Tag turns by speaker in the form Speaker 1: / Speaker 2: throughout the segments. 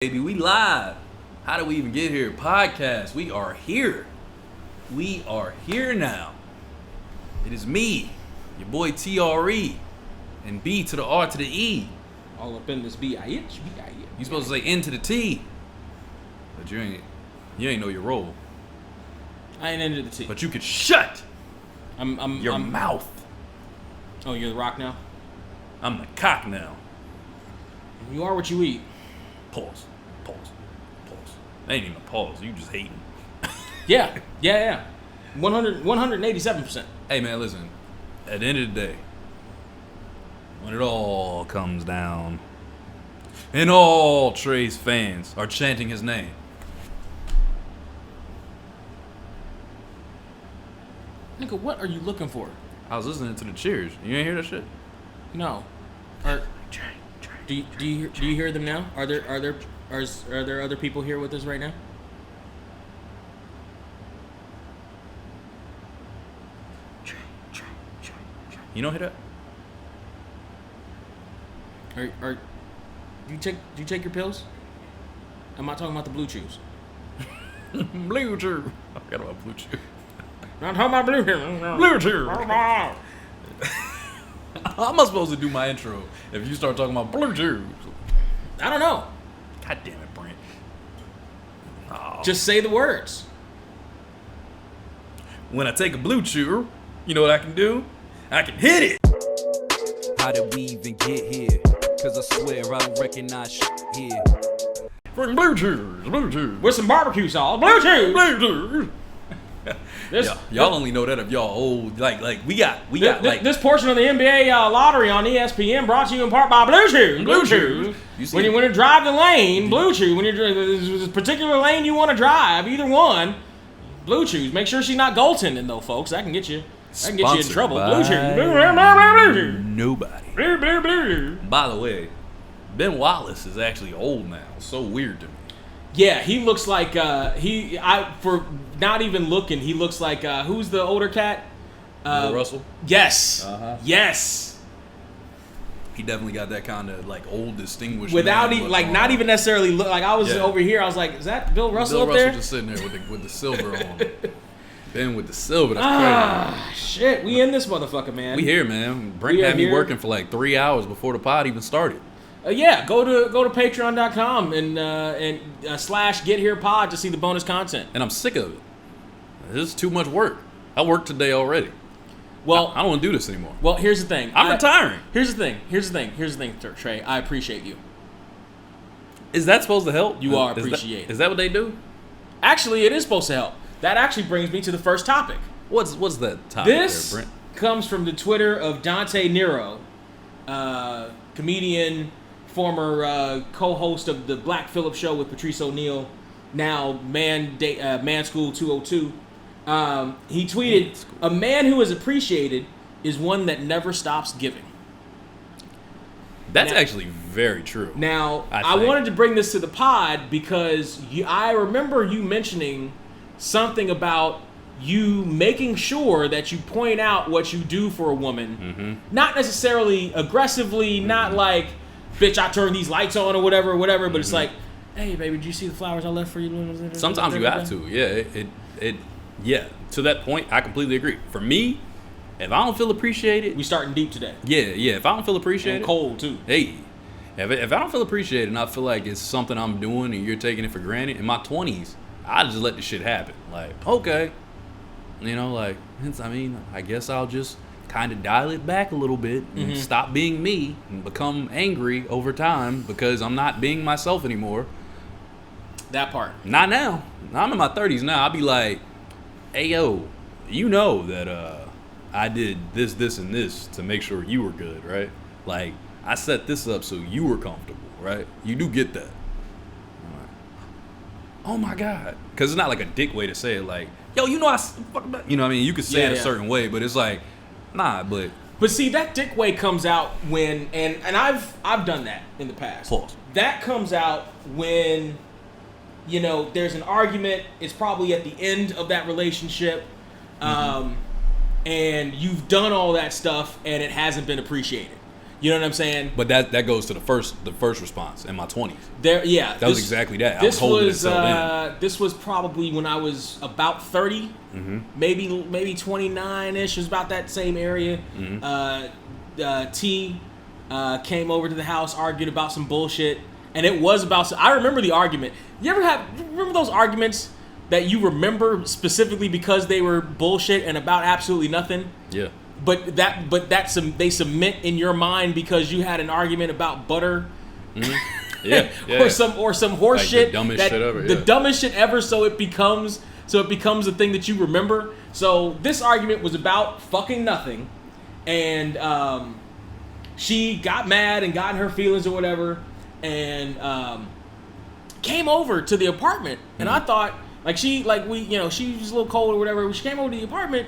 Speaker 1: Baby, we live. How did we even get here? Podcast. We are here. We are here now. It is me, your boy TRE, and B to the R to the E.
Speaker 2: All up in this B-I-H.
Speaker 1: You supposed to say N to the T, but you ain't know your role.
Speaker 2: I ain't into the T.
Speaker 1: But you could shut your
Speaker 2: I'm
Speaker 1: mouth.
Speaker 2: Oh, you're the rock now?
Speaker 1: I'm the cock now.
Speaker 2: You are what you eat.
Speaker 1: Pause. That ain't even a pause. You just hating.
Speaker 2: Yeah. 187%.
Speaker 1: Hey man, listen. At the end of the day, when it all comes down, and all Trey's fans are chanting his name,
Speaker 2: Nigga, what are you looking for?
Speaker 1: I was listening to the cheers. You ain't hear that shit?
Speaker 2: No. Do you hear them now? Are there other people here with us right now?
Speaker 1: You don't hear that?
Speaker 2: Do you take your pills? I'm not talking about the blue chews.
Speaker 1: Blue chew. I forgot about blue chew.
Speaker 2: I'm talking about blue chews.
Speaker 1: Blue chew. How am I supposed to do my intro if you start talking about blue chew?
Speaker 2: I don't know.
Speaker 1: God damn it, Brent. Oh.
Speaker 2: Just say the words.
Speaker 1: When I take a blue chew, you know what I can do? I can hit it.
Speaker 3: How did we even get here? Cause I swear I don't recognize shit here.
Speaker 1: Freaking blue chews.
Speaker 2: With some barbecue sauce. Blue chews.
Speaker 1: Blue chews. Y'all only know that if y'all old. Like we got
Speaker 2: this portion of the NBA lottery on ESPN brought to you in part by Blue Chew. Blue Chew. When you drive the lane, Blue Chew. When you're this particular lane you want to drive, either one, Blue Chews. Make sure she's not goaltending though, folks. That can get you in trouble. Blue Chew.
Speaker 1: Nobody. By the way, Ben Wallace is actually old now. So weird to me.
Speaker 2: Yeah, he looks like for not even looking, he looks like who's the older cat?
Speaker 1: Bill Russell?
Speaker 2: Yes.
Speaker 1: Uh-huh.
Speaker 2: Yes.
Speaker 1: He definitely got that kind of like old distinguished.
Speaker 2: Without even not even necessarily look like I was over here. I was like, is that Bill Russell up there?
Speaker 1: Bill Russell just sitting there with the silver on. Ben with the silver. That's crazy.
Speaker 2: Shit. We in this motherfucker, man.
Speaker 1: We here, man. Brent had me working for like 3 hours before the pod even started.
Speaker 2: Yeah, go to patreon.com and /GetHerePod to see the bonus content.
Speaker 1: And I'm sick of it. This is too much work. I worked today already.
Speaker 2: Well,
Speaker 1: I don't want to do this anymore.
Speaker 2: Well, here's the thing.
Speaker 1: I'm retiring.
Speaker 2: Here's the thing, Trey. I appreciate you.
Speaker 1: Is that supposed to help?
Speaker 2: You are appreciated.
Speaker 1: Is that what they do?
Speaker 2: Actually, it is supposed to help. That actually brings me to the first topic.
Speaker 1: What's that topic
Speaker 2: this
Speaker 1: there, Brent?
Speaker 2: Comes from the Twitter of Dante Nero, comedian, former co-host of the Black Phillip Show with Patrice O'Neal, now Man School 202. He tweeted, "A man who is appreciated is one that never stops giving."
Speaker 1: That's actually very true.
Speaker 2: Now, I wanted to bring this to the pod because I remember you mentioning something about you making sure that you point out what you do for a woman, not necessarily aggressively, not like, bitch, I turn these lights on or whatever, but it's like, hey, baby, did you see the flowers I left for you?
Speaker 1: Sometimes you have to. Yeah, to that point, I completely agree. For me, if I don't feel appreciated...
Speaker 2: We starting deep today.
Speaker 1: Yeah, if I don't feel appreciated...
Speaker 2: And cold, too.
Speaker 1: Hey, if I don't feel appreciated and I feel like it's something I'm doing and you're taking it for granted, in my 20s, I just let the shit happen. Like, okay. You know, like, I guess I'll just kind of dial it back a little bit and stop being me and become angry over time because I'm not being myself anymore.
Speaker 2: That part.
Speaker 1: Not now. I'm in my 30s now. I'll be like, hey, yo, you know that I did this, and this to make sure you were good, right? Like, I set this up so you were comfortable, right? You do get that. I'm like, oh, my God. Because it's not like a dick way to say it, like, yo, you know you know what I mean? You could say it a certain way, but it's like, nah, but...
Speaker 2: But see, that dick way comes out when, and I've done that in the past.
Speaker 1: Pause.
Speaker 2: That comes out when... You know, there's an argument. It's probably at the end of that relationship. And you've done all that stuff and it hasn't been appreciated. You know what I'm saying?
Speaker 1: But that goes to the first response in my 20s.
Speaker 2: That
Speaker 1: was exactly that. I was holding itself in.
Speaker 2: This was probably when I was about 30, maybe 29ish. It was about that same area. T came over to the house, argued about some bullshit, and it was about. I remember the argument. You remember those arguments that you remember specifically because they were bullshit and about absolutely nothing?
Speaker 1: Yeah.
Speaker 2: But they cement in your mind because you had an argument about butter,
Speaker 1: yeah.
Speaker 2: or some horse shit,
Speaker 1: the dumbest shit ever.
Speaker 2: The dumbest shit ever. So it becomes a thing that you remember. So this argument was about fucking nothing, and she got mad and got in her feelings or whatever, and came over to the apartment. And I thought she was a little cold or whatever. She came over to the apartment.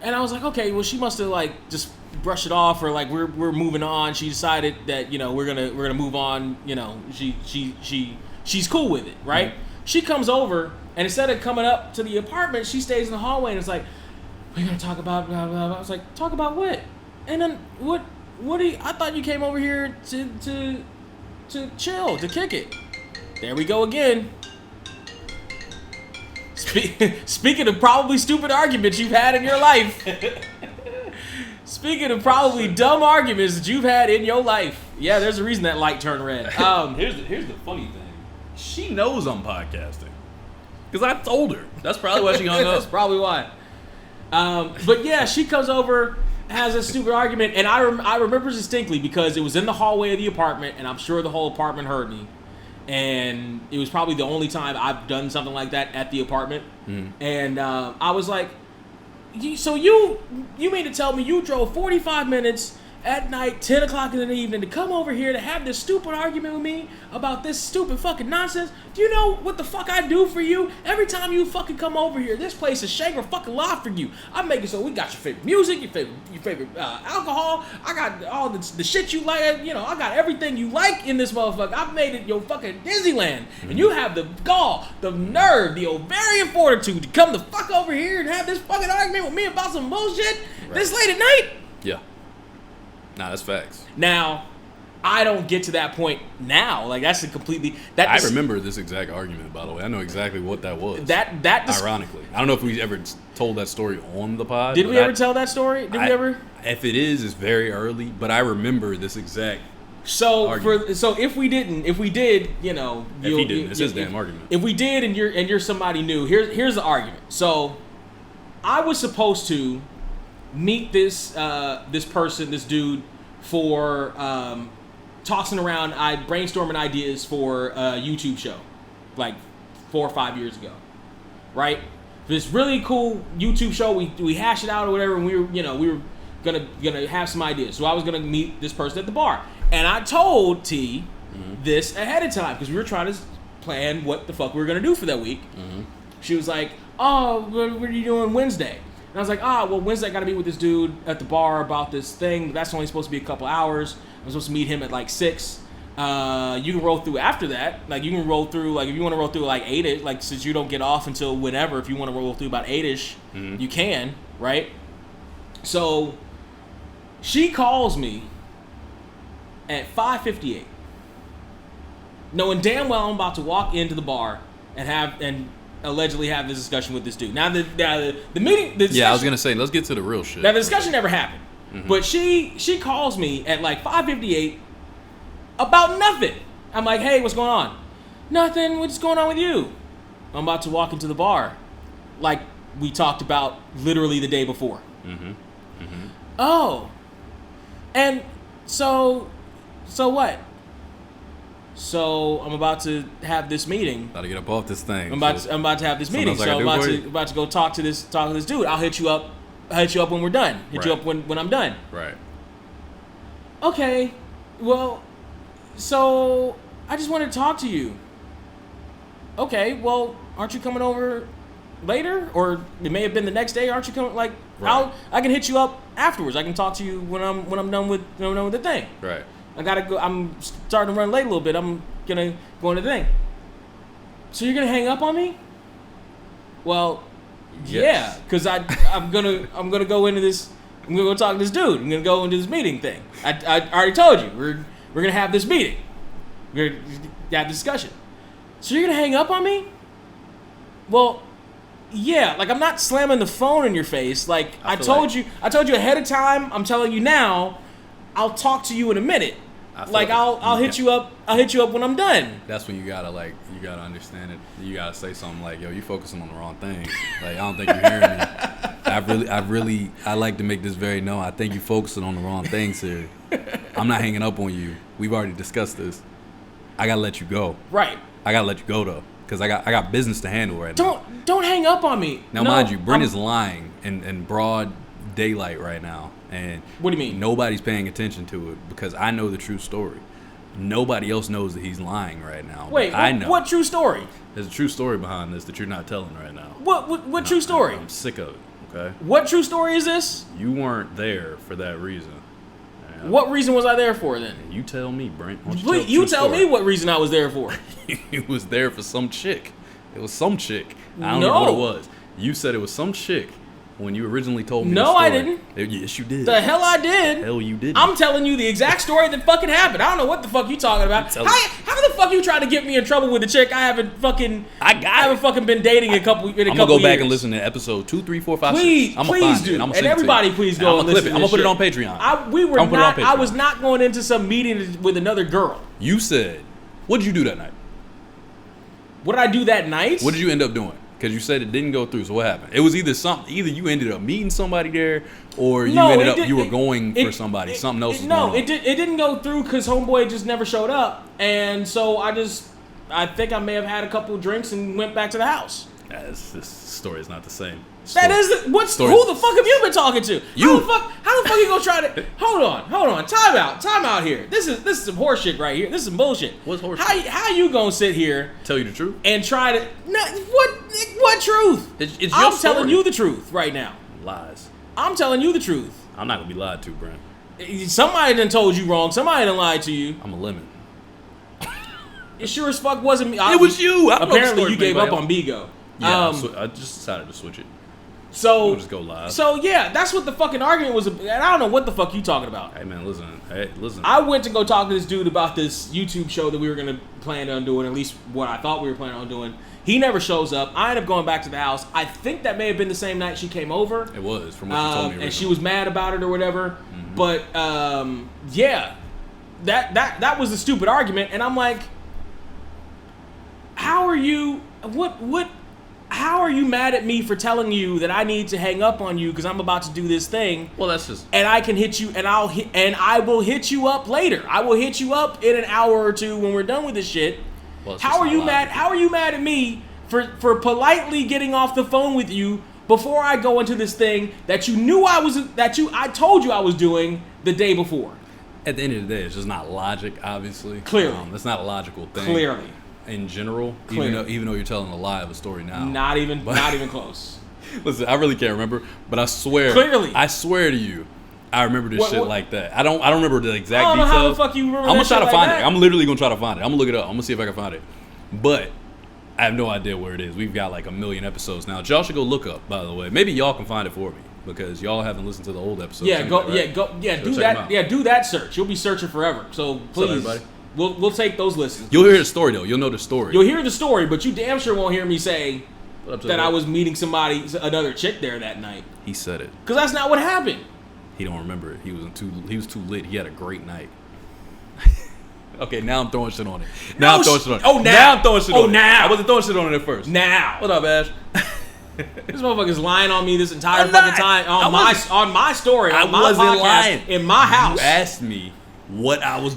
Speaker 2: And I was like, okay, well, she must have just brushed it off, or we're moving on. She decided that we're gonna move on. She's cool with it, right? Mm-hmm. She comes over, and instead of coming up to the apartment, she stays in the hallway, and it's like, we're gonna talk about blah blah blah. I was like, talk about what? And then what do you? I thought you came over here to chill, to kick it. There we go again. Speaking of probably stupid arguments you've had in your life. Speaking of probably dumb arguments that you've had in your life. Yeah, there's a reason that light turned red.
Speaker 1: Here's the funny thing. She knows I'm podcasting. Because I told her. That's probably why she hung up.
Speaker 2: That's probably why. But yeah, she comes over, has a stupid argument, and I remember distinctly because it was in the hallway of the apartment, and I'm sure the whole apartment heard me. And it was probably the only time I've done something like that at the apartment. And I was like, so you mean to tell me you drove 45 minutes at night, 10 o'clock in the evening, to come over here to have this stupid argument with me about this stupid fucking nonsense? Do you know what the fuck I do for you? Every time you fucking come over here, this place is Shangri-fucking-La for you. I'm making so we got your favorite music, your favorite alcohol. I got all the shit you like. I got everything you like in this motherfucker. I've made it your fucking Disneyland. And you have the gall, the nerve, the ovarian fortitude to come the fuck over here and have this fucking argument with me about some bullshit this late at night?
Speaker 1: Yeah. Nah, that's facts.
Speaker 2: Now, I don't get to that point now. That's a completely...
Speaker 1: I remember this exact argument, by the way. I know exactly what that was. Ironically. I don't know if we ever told that story on the pod.
Speaker 2: Did we ever tell that story? Did we ever?
Speaker 1: If it is, it's very early, but I remember this exact
Speaker 2: argument. So if we did,
Speaker 1: if he didn't, it's his damn argument.
Speaker 2: If we did and you're somebody new, here's the argument. So I was supposed to meet this dude for tossing around, brainstorming ideas for a YouTube show, 4 or 5 years ago, right? This really cool YouTube show. We hashed it out or whatever, and we were gonna have some ideas. So I was gonna meet this person at the bar, and I told T this ahead of time because we were trying to plan what the fuck we were gonna do for that week. She was like, "Oh, what are you doing Wednesday?" And I was like, well, Wednesday I got to meet with this dude at the bar about this thing. That's only supposed to be a couple hours. I'm supposed to meet him at 6. You can roll through after that. You can roll through, if you want to roll through 8-ish, since you don't get off until whenever, if you want to roll through about 8-ish, you can, right? So she calls me at 5:58, knowing damn well I'm about to walk into the bar and allegedly have this discussion with this dude. Now the meeting.
Speaker 1: I was gonna say, let's get to the real shit.
Speaker 2: Now the discussion never happened, but she calls me at 5:58 about nothing. I'm like, hey, what's going on? Nothing. What's going on with you? I'm about to walk into the bar, like we talked about literally the day before. Oh, and so what? So I'm about to have this meeting.
Speaker 1: About to get up off this thing.
Speaker 2: I'm about to have this meeting. So I'm about to go talk to this dude. I'll hit you up when we're done. Hit you up when I'm done.
Speaker 1: Right.
Speaker 2: Okay. Well, so I just wanted to talk to you. Okay. Well, aren't you coming over later? Or it may have been the next day. Aren't you coming? Right. I can hit you up afterwards. I can talk to you when I'm done with the thing.
Speaker 1: Right.
Speaker 2: I gotta go. I'm starting to run late a little bit. I'm gonna go into the thing. So you're gonna hang up on me? Well, yes. Yeah, because I'm gonna go into this I'm gonna go talk to this dude. I'm gonna go into this meeting thing. I already told you we're gonna have this meeting. We're gonna have this discussion. So you're gonna hang up on me? Well, yeah. Like I'm not slamming the phone in your face. Like I told you ahead of time. I'm telling you now. I'll talk to you in a minute. Like I'll hit you up. I'll hit you up when I'm done.
Speaker 1: That's when you gotta understand it. You gotta say something like, "Yo, you focusing on the wrong thing." Like I don't think you're hearing me. I like to make this very known. I think you're focusing on the wrong things here. I'm not hanging up on you. We've already discussed this. I gotta let you go.
Speaker 2: Right.
Speaker 1: I gotta let you go though, because I got business to handle right now.
Speaker 2: Don't hang up on me.
Speaker 1: Now, mind you, Brent is lying in broad daylight right now. And
Speaker 2: what do you mean?
Speaker 1: Nobody's paying attention to it because I know the true story. Nobody else knows that he's lying right now.
Speaker 2: Wait,
Speaker 1: I know.
Speaker 2: What true story?
Speaker 1: There's a true story behind this that you're not telling right now.
Speaker 2: What true story?
Speaker 1: I'm sick of it, okay?
Speaker 2: What true story is this?
Speaker 1: You weren't there for that reason.
Speaker 2: What reason was I there for then?
Speaker 1: You tell me, Brent.
Speaker 2: You tell me what reason I was there for.
Speaker 1: You was there for some chick. It was some chick. I don't know what it was. You said it was some chick. When you originally told me the story.
Speaker 2: I didn't.
Speaker 1: Yes, you did.
Speaker 2: The hell I did.
Speaker 1: Hell, you did.
Speaker 2: I'm telling you the exact story that fucking happened. I don't know what the fuck you talking about. How the fuck you trying to get me in trouble with a chick I haven't fucking been dating in a couple years?
Speaker 1: I'm gonna go back and listen to episode 2, 3, 4, 5, 6.
Speaker 2: Please do. And everybody, please go and listen to this.
Speaker 1: I'm gonna put it on Patreon.
Speaker 2: I was not going into some meeting with another girl.
Speaker 1: You said, what did you do that night?
Speaker 2: What did I do that night?
Speaker 1: What did you end up doing? Because you said it didn't go through. So what happened? It was either you ended up meeting somebody there, or you were going for somebody. Something else was going on.
Speaker 2: It didn't go through because homeboy just never showed up, and so I think I may have had a couple of drinks and went back to the house.
Speaker 1: This story is not the same.
Speaker 2: Who the fuck have you been talking to?
Speaker 1: You.
Speaker 2: How the fuck you gonna try to? Hold on. Time out here. This is some horse shit right here. This is some bullshit.
Speaker 1: What's horse shit?
Speaker 2: How you gonna sit here?
Speaker 1: Tell you the truth?
Speaker 2: And try to what truth?
Speaker 1: It's your
Speaker 2: I'm
Speaker 1: story.
Speaker 2: telling you the truth right now.
Speaker 1: Lies.
Speaker 2: I'm telling you the truth.
Speaker 1: I'm not gonna be lied to, Brent.
Speaker 2: Somebody done told you wrong. Somebody done lied to you.
Speaker 1: I'm a lemon.
Speaker 2: It sure as fuck wasn't me.
Speaker 1: It was you.
Speaker 2: Apparently you gave up on Bigo.
Speaker 1: Yeah, I just decided to switch it.
Speaker 2: So
Speaker 1: we'll just go live.
Speaker 2: So yeah, that's what the fucking argument was. And I don't know what the fuck you talking about.
Speaker 1: Hey man, listen.
Speaker 2: I went to go talk to this dude about this YouTube show that we were gonna plan on doing. At least what I thought we were planning on doing. He never shows up. I end up going back to the house. I think that may have been the same night she came over.
Speaker 1: It was from what you told me originally.
Speaker 2: And she was mad about it or whatever. Mm-hmm. But yeah, that was a stupid argument. And I'm like, how are you? How are you mad at me for telling you that I need to hang up on you because I'm about to do this thing?
Speaker 1: Well, that's just.
Speaker 2: And I can hit you, and I will hit you up later. I will hit you up in an hour or two when we're done with this shit.
Speaker 1: Well,
Speaker 2: how are you mad? How are you mad at me for politely getting off the phone with you before I go into this thing that you knew I told you I was doing the day before?
Speaker 1: At the end of the day, it's just not logic. Obviously,
Speaker 2: clearly,
Speaker 1: it's not a logical thing.
Speaker 2: Clearly.
Speaker 1: In general, even though you're telling a lie of a story now.
Speaker 2: Not even close.
Speaker 1: Listen, I really can't remember, but I swear.
Speaker 2: Clearly.
Speaker 1: I swear to you, I remember this shit like that. I don't remember the exact details.
Speaker 2: I don't know how the fuck you remember
Speaker 1: I'm gonna try to find
Speaker 2: it.
Speaker 1: I'm literally gonna try to find it. I'm gonna look it up. I'm gonna see if I can find it. But I have no idea where it is. We've got like 1 million episodes now. Y'all should go look up, by the way. Maybe y'all can find it for me because y'all haven't listened to the old episodes.
Speaker 2: Yeah,
Speaker 1: anyway,
Speaker 2: do that. Yeah, do that search. You'll be searching forever. So please.
Speaker 1: Everybody.
Speaker 2: We'll take those listens.
Speaker 1: You'll hear the story though. You'll know the story.
Speaker 2: You'll hear the story, but you damn sure won't hear me say that I was meeting another chick there that night.
Speaker 1: He said it.
Speaker 2: Because that's not what happened.
Speaker 1: He don't remember it. He was too lit. He had a great night. Okay, now I'm throwing shit on it. Now I'm throwing shit on it.
Speaker 2: Oh, now
Speaker 1: I'm throwing shit on it.
Speaker 2: Now.
Speaker 1: I wasn't throwing shit on it at first.
Speaker 2: Now.
Speaker 1: What up, Ash?
Speaker 2: This motherfucker's lying on me this entire fucking time on my story.
Speaker 1: I
Speaker 2: my
Speaker 1: wasn't
Speaker 2: podcast,
Speaker 1: lying.
Speaker 2: In my house.
Speaker 1: You asked me what I was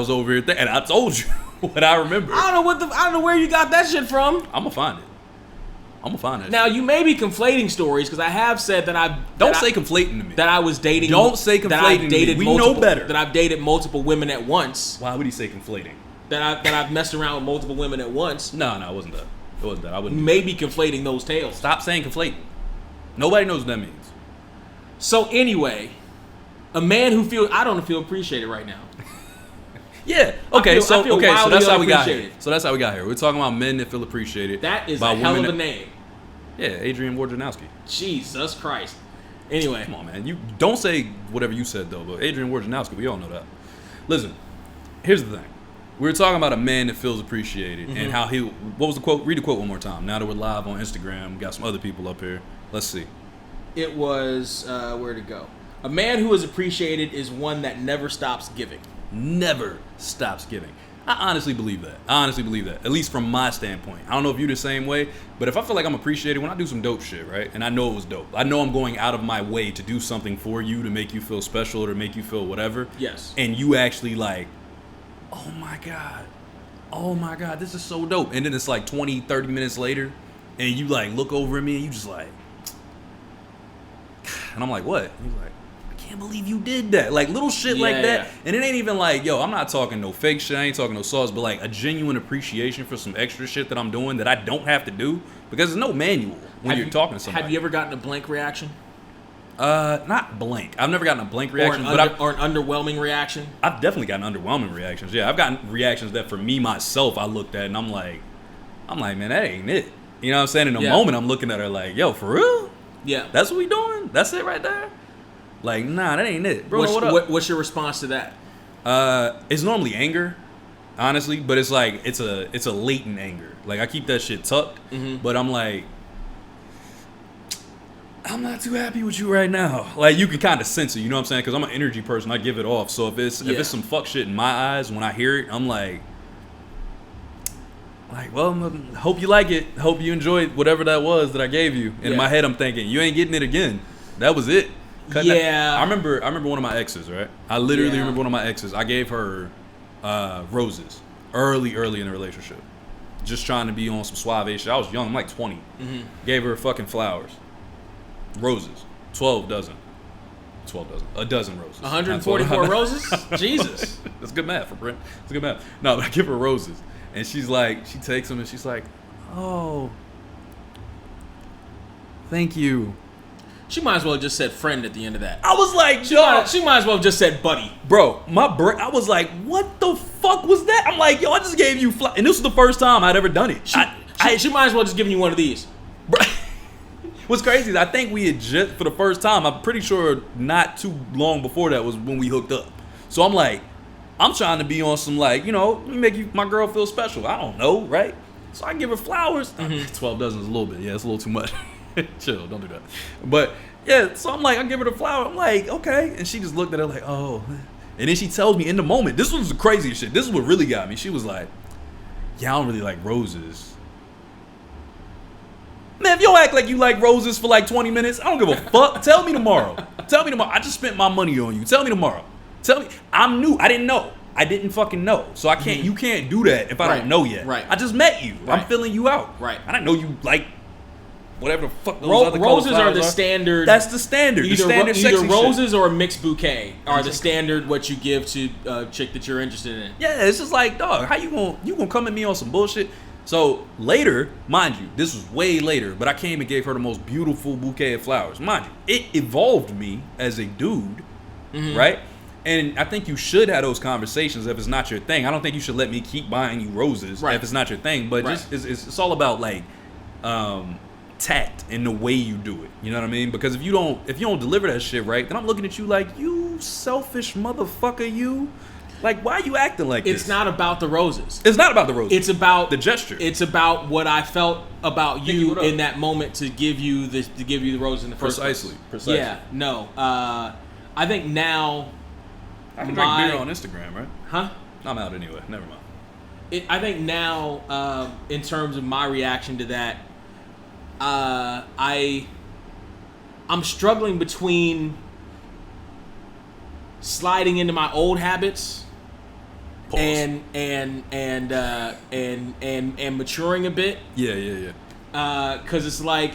Speaker 1: over here thinking, and I told you what I remember.
Speaker 2: I don't know where you got that shit from.
Speaker 1: I'm gonna find it.
Speaker 2: Now you may be conflating stories because I have said that
Speaker 1: Don't say conflating to me.
Speaker 2: That I was dating.
Speaker 1: Don't say conflating to me. We know better.
Speaker 2: That I've dated multiple women at once.
Speaker 1: Why would he say conflating?
Speaker 2: That I've messed around with multiple women at once.
Speaker 1: No, it wasn't that. It wasn't that. I wouldn't.
Speaker 2: Maybe conflating those tales.
Speaker 1: Stop saying conflating. Nobody knows what that means.
Speaker 2: So anyway, a man who I don't feel appreciated right now.
Speaker 1: Yeah. Okay. So that's how we got here. We're talking about men that feel appreciated.
Speaker 2: That is a hell of a name.
Speaker 1: Yeah, Adrian Wojnarowski.
Speaker 2: Jesus Christ. Anyway.
Speaker 1: Come on, man. You don't say whatever you said, though, but Adrian Wojnarowski, we all know that. Listen, here's the thing. We were talking about a man that feels appreciated and how he... What was the quote? Read the quote one more time. Now that we're live on Instagram, we got some other people up here. Let's see.
Speaker 2: It was... where'd it go? A man who is appreciated is one that never stops giving.
Speaker 1: Never stops giving. I honestly believe that. At least from my standpoint. I don't know if you're the same way, but if I feel like I'm appreciated when I do some dope shit, right? And I know it was dope. I know I'm going out of my way to do something for you to make you feel special or to make you feel whatever.
Speaker 2: Yes.
Speaker 1: And you actually like, oh my God, this is so dope. And then it's like 20, 30 minutes later, and you like look over at me and you just like, and I'm like, what? And he's like, I can't believe you did that. Like little shit like that. Yeah. And it ain't even like, yo, I'm not talking no fake shit. I ain't talking no sauce, but like a genuine appreciation for some extra shit that I'm doing that I don't have to do because there's no manual when you're talking to somebody.
Speaker 2: Have you ever gotten a blank reaction?
Speaker 1: Not blank. I've never gotten a blank reaction,
Speaker 2: or an underwhelming reaction.
Speaker 1: I've definitely gotten underwhelming reactions. Yeah, I've gotten reactions that for me myself I looked at and I'm like, man, that ain't it. You know what I'm saying? In a moment, I'm looking at her like, yo, for real?
Speaker 2: Yeah.
Speaker 1: That's what we doing? That's it right there? Like, nah, that ain't it, bro. What up?
Speaker 2: What's your response to that?
Speaker 1: It's normally anger, honestly, but it's like it's a latent anger. Like I keep that shit tucked, but I'm like, I'm not too happy with you right now. Like you can kind of sense it, you know what I'm saying? Because I'm an energy person, I give it off. So if it's some fuck shit in my eyes when I hear it, I'm like, well, hope you like it. Hope you enjoyed whatever that was that I gave you. And in my head, I'm thinking, you ain't getting it again. That was it. I remember one of my exes, right? I literally remember one of my exes. I gave her roses early in the relationship. Just trying to be on some suave shit. I was young. I'm like 20. Gave her fucking flowers. Roses. 12 dozen. A dozen roses.
Speaker 2: 144 roses? Jesus.
Speaker 1: That's good math for Brent. That's good math. No, but I give her roses. And she's like, she takes them and she's like, oh, thank you.
Speaker 2: She might as well have just said friend at the end of that.
Speaker 1: I was like,
Speaker 2: she might as well have just said buddy.
Speaker 1: Bro, I was like, what the fuck was that? I'm like, yo, I just gave you and this was the first time I'd ever done it.
Speaker 2: She might as well just given you one of these.
Speaker 1: Bro, what's crazy is I think we had just, for the first time, I'm pretty sure not too long before that was when we hooked up. So I'm like, I'm trying to be on some like, you know, let me make my girl feel special. I don't know, right? So I give her flowers. 12 dozen is a little bit. Yeah, it's a little too much. Chill, don't do that. But yeah, so I'm like, I give her the flower. I'm like, okay. And she just looked at it like, oh. And then she tells me in the moment, this was the craziest shit. This is what really got me. She was like, yeah, I don't really like roses. Man, if you act like you like roses for like 20 minutes, I don't give a fuck. Tell me tomorrow. I just spent my money on you. Tell me tomorrow. Tell me. I'm new. I didn't know. I didn't fucking know. So I can't. You can't do that if I don't know yet.
Speaker 2: Right.
Speaker 1: I just met you.
Speaker 2: Right.
Speaker 1: I'm filling you out.
Speaker 2: Right.
Speaker 1: I didn't know you like whatever the fuck those other
Speaker 2: roses are the standard.
Speaker 1: That's the standard.
Speaker 2: Either roses or a mixed bouquet are the standard what you give to a chick that you're interested in.
Speaker 1: Yeah, it's just like, dog, how you gonna come at me on some bullshit? So later, mind you, this was way later, but I came and gave her the most beautiful bouquet of flowers. Mind you, it evolved me as a dude, right? And I think you should have those conversations if it's not your thing. I don't think you should let me keep buying you roses if it's not your thing. But just it's all about like tact in the way you do it. You know what I mean? Because if you don't deliver that shit right, then I'm looking at you like, you selfish motherfucker, you. Like, why are you acting like this?
Speaker 2: It's not about the roses.
Speaker 1: It's not about the roses.
Speaker 2: It's about
Speaker 1: the gesture.
Speaker 2: It's about what I felt about you in that moment to give you the roses in the first place. Precisely. Yeah. No. I think now.
Speaker 1: I can drink beer on Instagram, right?
Speaker 2: Huh?
Speaker 1: I'm out anyway. Never mind.
Speaker 2: I think now, in terms of my reaction to that, I'm struggling between sliding into my old habits.
Speaker 1: Pause.
Speaker 2: and maturing a bit.
Speaker 1: Yeah.
Speaker 2: Because it's like,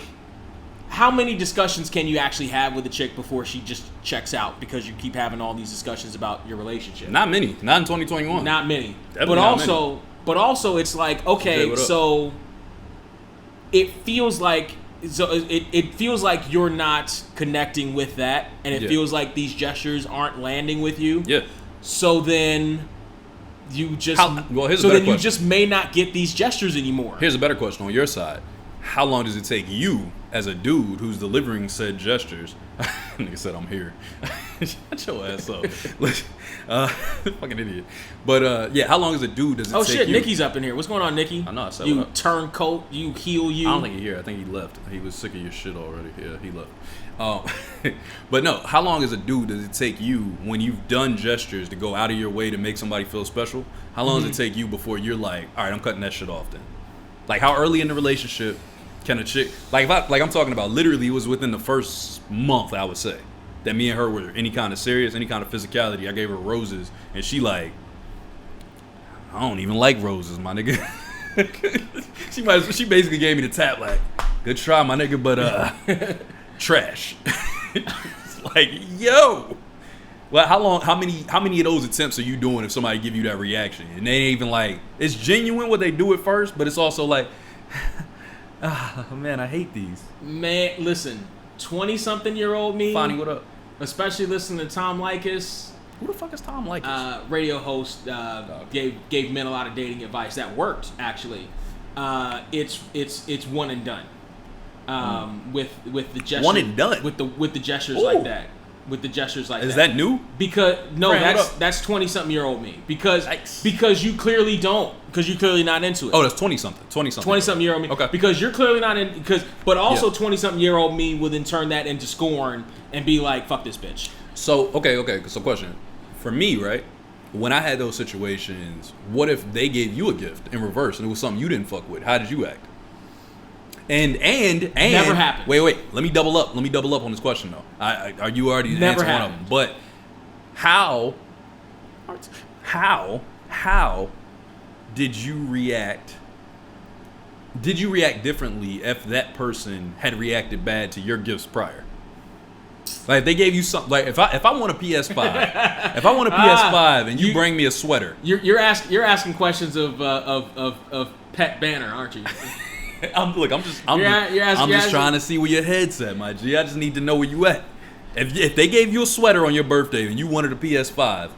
Speaker 2: how many discussions can you actually have with a chick before she just checks out because you keep having all these discussions about your relationship?
Speaker 1: Not many. Not in 2021.
Speaker 2: Not many.
Speaker 1: Definitely
Speaker 2: but also it's like, okay, so it feels like you're not connecting with that, and it feels like these gestures aren't landing with you.
Speaker 1: Yeah.
Speaker 2: So then you just you just may not get these gestures anymore.
Speaker 1: Here's a better question on your side. How long does it take you as a dude who's delivering said gestures, nigga said I'm here. Shut your ass up. Fucking idiot. But how long as a dude does it take you?
Speaker 2: Oh shit, Nikki's up in here. What's going on, Nikki?
Speaker 1: I know. I said
Speaker 2: you turncoat, you heel you.
Speaker 1: I don't think he's here. I think he left. He was sick of your shit already. Yeah, he left. But no, how long as a dude does it take you when you've done gestures to go out of your way to make somebody feel special? How long does it take you before you're like, all right, I'm cutting that shit off then? Like, how early in the relationship can a chick, like I'm talking about literally it was within the first month, I would say, that me and her were any kind of serious, any kind of physicality. I gave her roses and she like, I don't even like roses, my nigga. She basically gave me the tap like, good try, my nigga, but trash. It's like, yo. Well, how many of those attempts are you doing if somebody give you that reaction? And they ain't even like, it's genuine what they do at first, but it's also like, man, I hate these.
Speaker 2: Man, listen, 20-something-year-old me.
Speaker 1: Fonnie, what up?
Speaker 2: Especially listening to Tom Likas.
Speaker 1: Who the fuck is Tom Likas?
Speaker 2: Radio host, gave men a lot of dating advice that worked actually. It's one and done. With the gestures.
Speaker 1: One and done.
Speaker 2: With the gestures like that. With the gestures like that.
Speaker 1: Is that new?
Speaker 2: Because no,
Speaker 1: Brent,
Speaker 2: that's 20-something-year-old me. Because you clearly don't. Because you're clearly not into it.
Speaker 1: Oh, that's 20-something.
Speaker 2: 20-something-year-old me.
Speaker 1: Okay.
Speaker 2: Because you're clearly not in. But also 20-something-year-old me will then turn that into scorn and be like, "Fuck this bitch."
Speaker 1: So okay. So question, for me, right? When I had those situations, what if they gave you a gift in reverse and it was something you didn't fuck with? How did you act? And
Speaker 2: never happened.
Speaker 1: Wait. Let me double up on this question though. Are you already
Speaker 2: never
Speaker 1: answered one of them? But how did you react? Did you react differently if that person had reacted bad to your gifts prior? Like if they gave you something, like if I want a PS5, and you bring me a sweater,
Speaker 2: you're asking questions of Pet Banner, aren't you?
Speaker 1: I'm just trying to see where your head's at, my G. I just need to know where you at. If they gave you a sweater on your birthday and you wanted a PS5,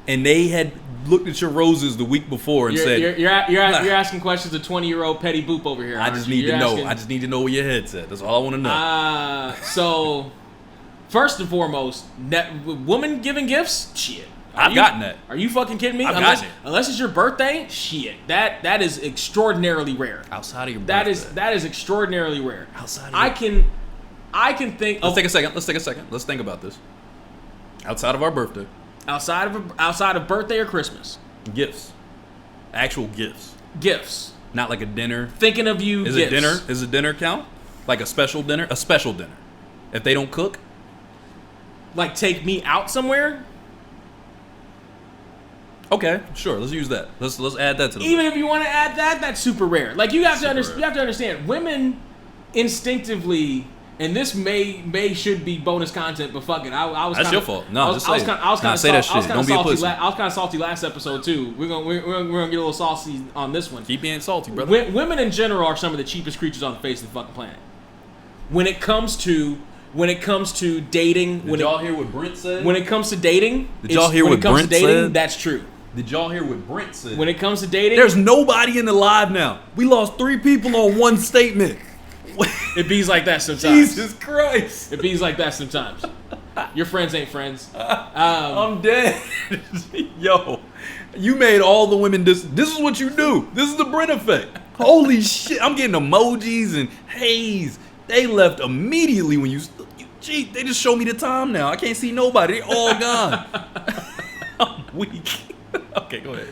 Speaker 1: and they had looked at your roses the week before and said,
Speaker 2: "You're asking questions of 20-year-old Petty Boop over here."
Speaker 1: I just need to know. I just need to know where your head's at. That's all I want to know.
Speaker 2: So first and foremost, woman giving gifts, shit.
Speaker 1: I've gotten that.
Speaker 2: Are you fucking kidding me? Unless it's your birthday, shit. That is extraordinarily rare.
Speaker 1: Outside of your birthday.
Speaker 2: That is extraordinarily rare.
Speaker 1: Outside of
Speaker 2: I can think.
Speaker 1: Let's take a second. Let's think about this. Outside of our birthday.
Speaker 2: Outside of birthday or Christmas.
Speaker 1: Gifts. Actual gifts.
Speaker 2: Gifts.
Speaker 1: Not like a dinner.
Speaker 2: Thinking of you.
Speaker 1: Is
Speaker 2: gifts.
Speaker 1: a dinner? Is a dinner count? Like a special dinner? A special dinner. If they don't cook.
Speaker 2: Like take me out somewhere.
Speaker 1: Okay, sure. Let's use that. Let's add that to the
Speaker 2: Even if you want to add that, that's super rare. Like you have to understand, women instinctively, and this should be bonus content, but fuck it. I was.
Speaker 1: That's
Speaker 2: kinda,
Speaker 1: your fault. No,
Speaker 2: I was kind of
Speaker 1: say that shit. Don't be a pussy.
Speaker 2: I was kind of salty last episode too. We're gonna get a little saucy on this one.
Speaker 1: Keep being salty, brother.
Speaker 2: Women in general are some of the cheapest creatures on the face of the fucking planet. When it comes to dating,
Speaker 1: Did y'all hear what Brent said?
Speaker 2: When it comes to dating, that's true.
Speaker 1: Did y'all hear what Brent said?
Speaker 2: When it comes to dating,
Speaker 1: there's nobody in the live now. We lost 3 people on one statement.
Speaker 2: It bees like that sometimes.
Speaker 1: Jesus Christ.
Speaker 2: It bees like that sometimes. Your friends ain't friends.
Speaker 1: I'm dead. Yo, you made all the women this is what you do. This is the Brent effect. Holy shit. I'm getting emojis and haze. They left immediately when gee, they just showed me the time now. I can't see nobody. They're all gone. I'm weak. Okay, go ahead.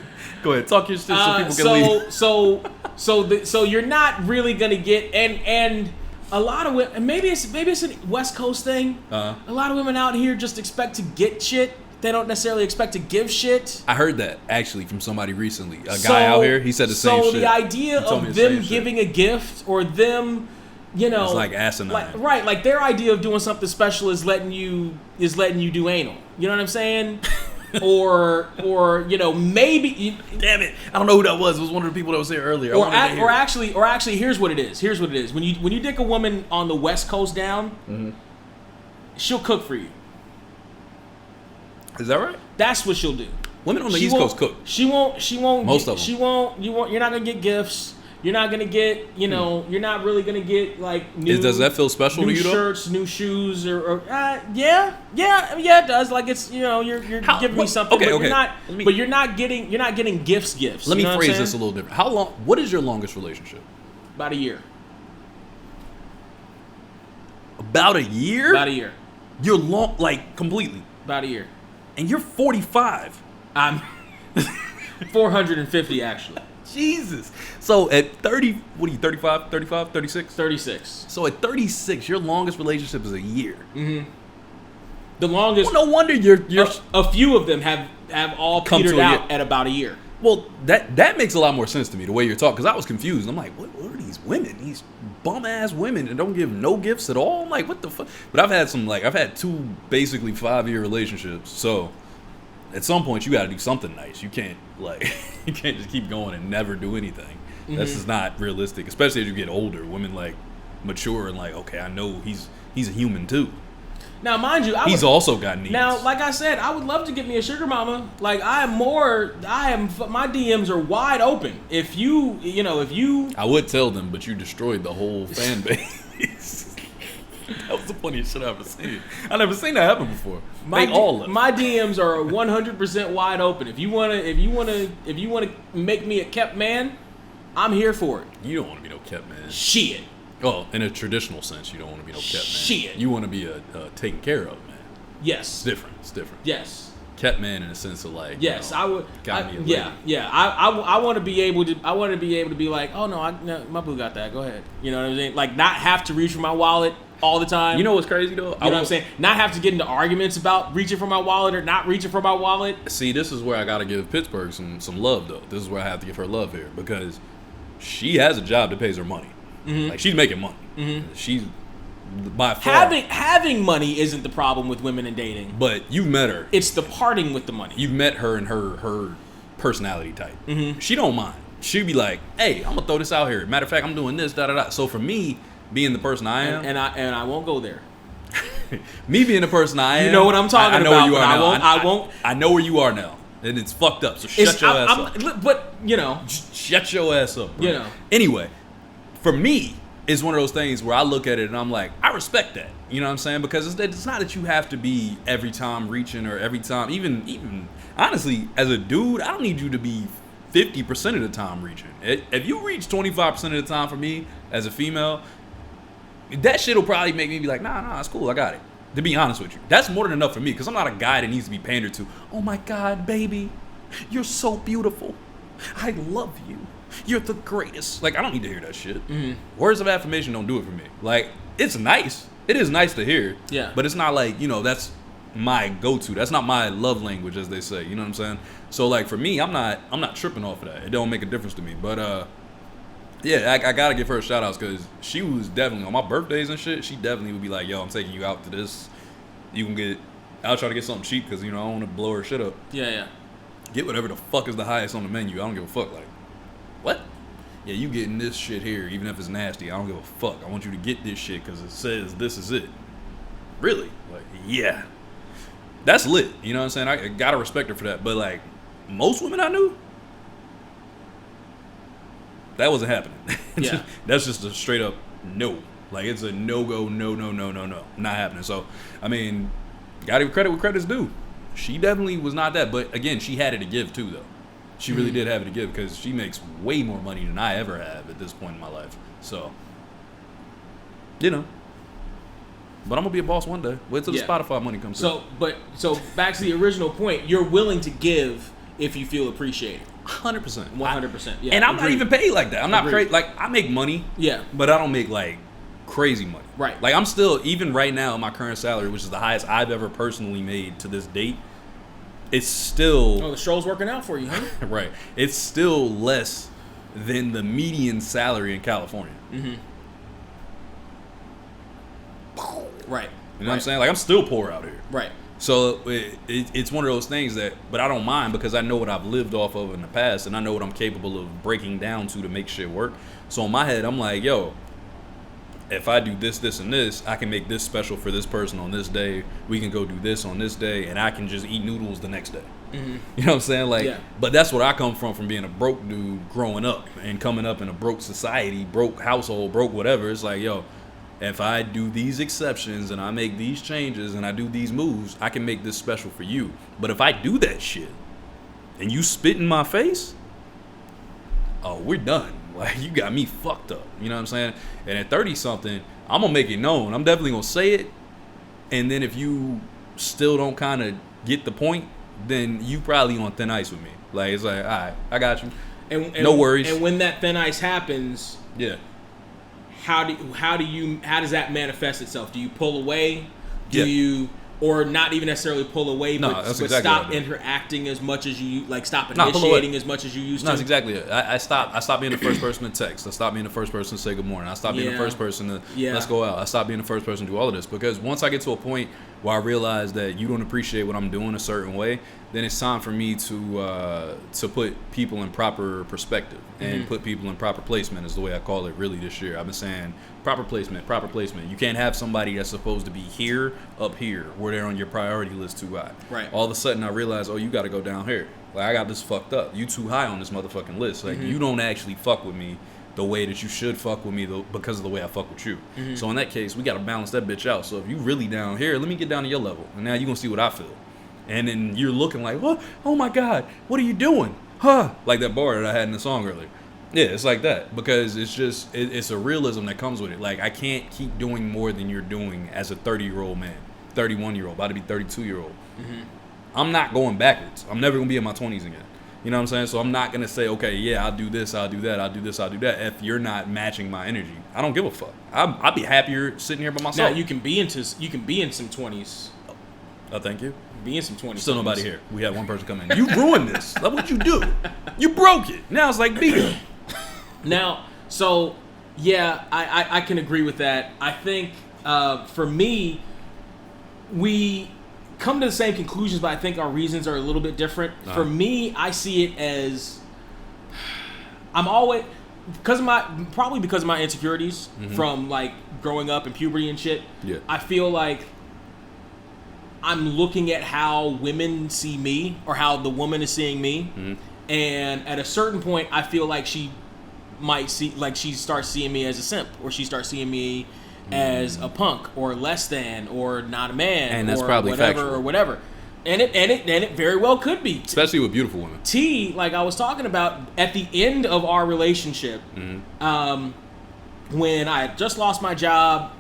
Speaker 1: Talk your shit so people can leave.
Speaker 2: So you're not really gonna get and a lot of women. Maybe it's a West Coast thing. A lot of women out here just expect to get shit. They don't necessarily expect to give shit.
Speaker 1: I heard that actually from somebody recently. A guy out here, he said the same shit.
Speaker 2: So the idea of them giving a gift or them, it's like
Speaker 1: asinine.
Speaker 2: Like their idea of doing something special is letting you do anal. You know what I'm saying? or maybe.
Speaker 1: Damn it! I don't know who that was. It was one of the people that was here earlier.
Speaker 2: Or actually, here's what it is. When you dick a woman on the West Coast down, she'll cook for you.
Speaker 1: Is that right?
Speaker 2: That's what she'll do.
Speaker 1: Women on the East Coast cook.
Speaker 2: She won't.
Speaker 1: Most of them.
Speaker 2: You're not gonna get gifts. You're not gonna get, you're not really gonna get like new.
Speaker 1: Does that feel special to you?
Speaker 2: New shirts, new shoes, or yeah, it does. Like it's you're giving me something, but you're not. But you're not getting gifts.
Speaker 1: Let me phrase this a little different. How long? What is your longest relationship?
Speaker 2: About a year.
Speaker 1: About a year?
Speaker 2: About a year.
Speaker 1: You're long, like completely.
Speaker 2: About a year.
Speaker 1: And you're 45.
Speaker 2: I'm 450 actually.
Speaker 1: Jesus. So at 30, what are you, 35, 36?
Speaker 2: 36.
Speaker 1: So at 36, your longest relationship is a year.
Speaker 2: Mm-hmm. The longest.
Speaker 1: Well, no wonder you're
Speaker 2: a few of them have all petered out at about a year.
Speaker 1: Well, that makes a lot more sense to me, the way you're talking, because I was confused. I'm like, what are these women? These bum-ass women that don't give no gifts at all? I'm like, what the fuck? But I've had 2 basically 5-year relationships, so at some point you got to do something nice. You can't you can't just keep going and never do anything. Mm-hmm. That's just not realistic, especially as you get older. Women like mature and like, okay, I know he's a human too.
Speaker 2: Now, mind you,
Speaker 1: he's also got needs.
Speaker 2: Now, like I said, I would love to get me a sugar mama. Like my DMs are wide open. If you I
Speaker 1: would tell them, but you destroyed the whole fan base. That was the funniest shit I've ever seen. I never seen that happen before.
Speaker 2: My DMs are 100% wide open. If you wanna make me a kept man, I'm here for it.
Speaker 1: You don't want to be no kept man.
Speaker 2: Shit.
Speaker 1: Well, in a traditional sense, you don't want to be no kept man.
Speaker 2: Shit.
Speaker 1: You want to be a taken care of man.
Speaker 2: Yes.
Speaker 1: It's different.
Speaker 2: Yes.
Speaker 1: Kept man in a sense of like.
Speaker 2: Yes, I would.
Speaker 1: Yeah.
Speaker 2: I want to be able to. I want to be able to be like, oh no, my boo got that. Go ahead. You know what I'm saying? Like not have to reach for my wallet all the time.
Speaker 1: You know what's crazy though?
Speaker 2: You know what I'm saying? Not have to get into arguments about reaching for my wallet or not reaching for my wallet.
Speaker 1: See, this is where I got to give Pittsburgh some love though. This is where I have to give her love here because she has a job that pays her money. Mm-hmm. Like she's making money. Mm-hmm. She's by far
Speaker 2: having money isn't the problem with women in dating.
Speaker 1: But you've met her.
Speaker 2: It's the parting with the money.
Speaker 1: You've met her and her personality type.
Speaker 2: Mm-hmm.
Speaker 1: She don't mind. She'd be like, "Hey, I'm gonna throw this out here. Matter of fact, I'm doing this, da da da." So for me, being the person I am,
Speaker 2: and I won't go there.
Speaker 1: Me being the person I am,
Speaker 2: you know what I'm talking about.
Speaker 1: I know where you are now.
Speaker 2: I won't.
Speaker 1: I know where you are now, and it's fucked up. So shut your ass up.
Speaker 2: But
Speaker 1: shut your ass up. Bro.
Speaker 2: You know.
Speaker 1: Anyway, for me, it's one of those things where I look at it and I'm like, I respect that. You know what I'm saying? Because it's not that you have to be every time reaching or every time. Even honestly, as a dude, I don't need you to be 50% of the time reaching. If you reach 25% of the time for me as a female, that shit will probably make me be like, nah, it's cool. I got it. To be honest with you, that's more than enough for me because I'm not a guy that needs to be pandered to. Oh my God, baby, you're so beautiful. I love you. You're the greatest. Like, I don't need to hear that shit. Mm-hmm. Words of affirmation don't do it for me. Like, it's nice. It is nice to hear.
Speaker 2: Yeah.
Speaker 1: But it's not like, that's my go-to. That's not my love language, as they say. You know what I'm saying? So, like, for me, I'm not tripping off of that. It don't make a difference to me. But, yeah, I gotta give her shout-outs because she was definitely, on my birthdays and shit, she definitely would be like, yo, I'm taking you out to this. You can get, I'll try to get something cheap because, I don't want to blow her shit up.
Speaker 2: Yeah.
Speaker 1: Get whatever the fuck is the highest on the menu. I don't give a fuck. Like, what? Yeah, you getting this shit here, even if it's nasty. I don't give a fuck. I want you to get this shit because it says this is it. Really? Like, yeah. That's lit. You know what I'm saying? I gotta respect her for that. But, like, most women I knew, that wasn't happening.
Speaker 2: Yeah.
Speaker 1: That's just a straight up no. Like, it's a no-go, no. Not happening. So, I mean, gotta give credit where credit's due. She definitely was not that. But, again, she had it to give, too, though. She really did have it to give because she makes way more money than I ever have at this point in my life. So, But I'm going to be a boss one day. Wait till the Spotify money comes through.
Speaker 2: So back to the original point, you're willing to give if you feel appreciated.
Speaker 1: 100%.
Speaker 2: 100%. Yeah.
Speaker 1: And I'm not even paid like that. I'm not crazy. Like, I make money.
Speaker 2: Yeah.
Speaker 1: But I don't make, like, crazy money.
Speaker 2: Right.
Speaker 1: Like, I'm still, even right now, my current salary, which is the highest I've ever personally made to this date, it's still...
Speaker 2: Oh, the show's working out for you, huh?
Speaker 1: Right. It's still less than the median salary in California.
Speaker 2: Mm-hmm. Right.
Speaker 1: You know what I'm saying? Like, I'm still poor out here.
Speaker 2: Right.
Speaker 1: So it's one of those things that... But I don't mind because I know what I've lived off of in the past and I know what I'm capable of breaking down to make shit work. So in my head, I'm like, yo... If I do this, this, and this, I can make this special for this person on this day. We can go do this on this day, and I can just eat noodles the next day. You know what I'm saying? Like, but that's what I come from being a broke dude growing up and coming up in a broke society, broke household, broke whatever. It's like, yo, if I do these exceptions and I make these changes and I do these moves, I can make this special for you. But if I do that shit and you spit in my face, oh, we're done. Like, you got me fucked up. You know what I'm saying? And at 30-something, I'm going to make it known. I'm definitely going to say it. And then if you still don't kind of get the point, then you probably on thin ice with me. Like, it's like, all right, I got you. And no worries.
Speaker 2: And when that thin ice happens, how does that manifest itself? Do you pull away? Do you, or not even necessarily pull away, but stop interacting as much as you like? Stop initiating as much as you used to.
Speaker 1: No, that's exactly it. I stop being the first person to text. I stop being the first person to say good morning. I stop being the first person to let's go out. I stop being the first person to do all of this, because once I get to a point where I realize that you don't appreciate what I'm doing a certain way, then it's time for me to put people in proper perspective and put people in proper placement, is the way I call it really this year. I've been saying proper placement. You can't have somebody that's supposed to be here, up here, where they're on your priority list too high.
Speaker 2: Right.
Speaker 1: All of a sudden I realize, oh, you got to go down here. Like, I got this fucked up. You too high on this motherfucking list. Like, you don't actually fuck with me the way that you should fuck with me because of the way I fuck with you. So in that case, we got to balance that bitch out. So if you really down here, let me get down to your level. And now you're going to see what I feel. And then you're looking like, what? Oh my God, what are you doing? Huh? Like that bar that I had in the song earlier. Yeah, it's like that. Because it's just, it's a realism that comes with it. Like, I can't keep doing more than you're doing as a 30-year-old man, 31-year-old, about to be 32-year-old. I'm not going backwards. I'm never going to be in my 20s again. You know what I'm saying? So I'm not going to say, okay, yeah, I'll do this, I'll do that, I'll do this, I'll do that, if you're not matching my energy. I don't give a fuck. I'll be happier sitting here by myself.
Speaker 2: Now, you can be in some 20s.
Speaker 1: Oh, thank you.
Speaker 2: Be in some 20s.
Speaker 1: Still nobody here. We had one person come in. You ruined this. That's what you do. You broke it. Now it's like beer.
Speaker 2: Now, so, yeah, I can agree with that. I think, for me, we come to the same conclusions, but I think our reasons are a little bit different. For me, I see it as I'm always because of my insecurities from like growing up and puberty and shit.
Speaker 1: Yeah.
Speaker 2: I feel like I'm looking at how women see me or how the woman is seeing me, and at a certain point, I feel like she starts seeing me as a simp, or she starts seeing me as a punk or less than or not a man,
Speaker 1: and that's
Speaker 2: or
Speaker 1: probably
Speaker 2: whatever
Speaker 1: factual.
Speaker 2: or whatever, and it very well could be,
Speaker 1: especially with beautiful women.
Speaker 2: Like I was talking about at the end of our relationship, when I had just lost my job,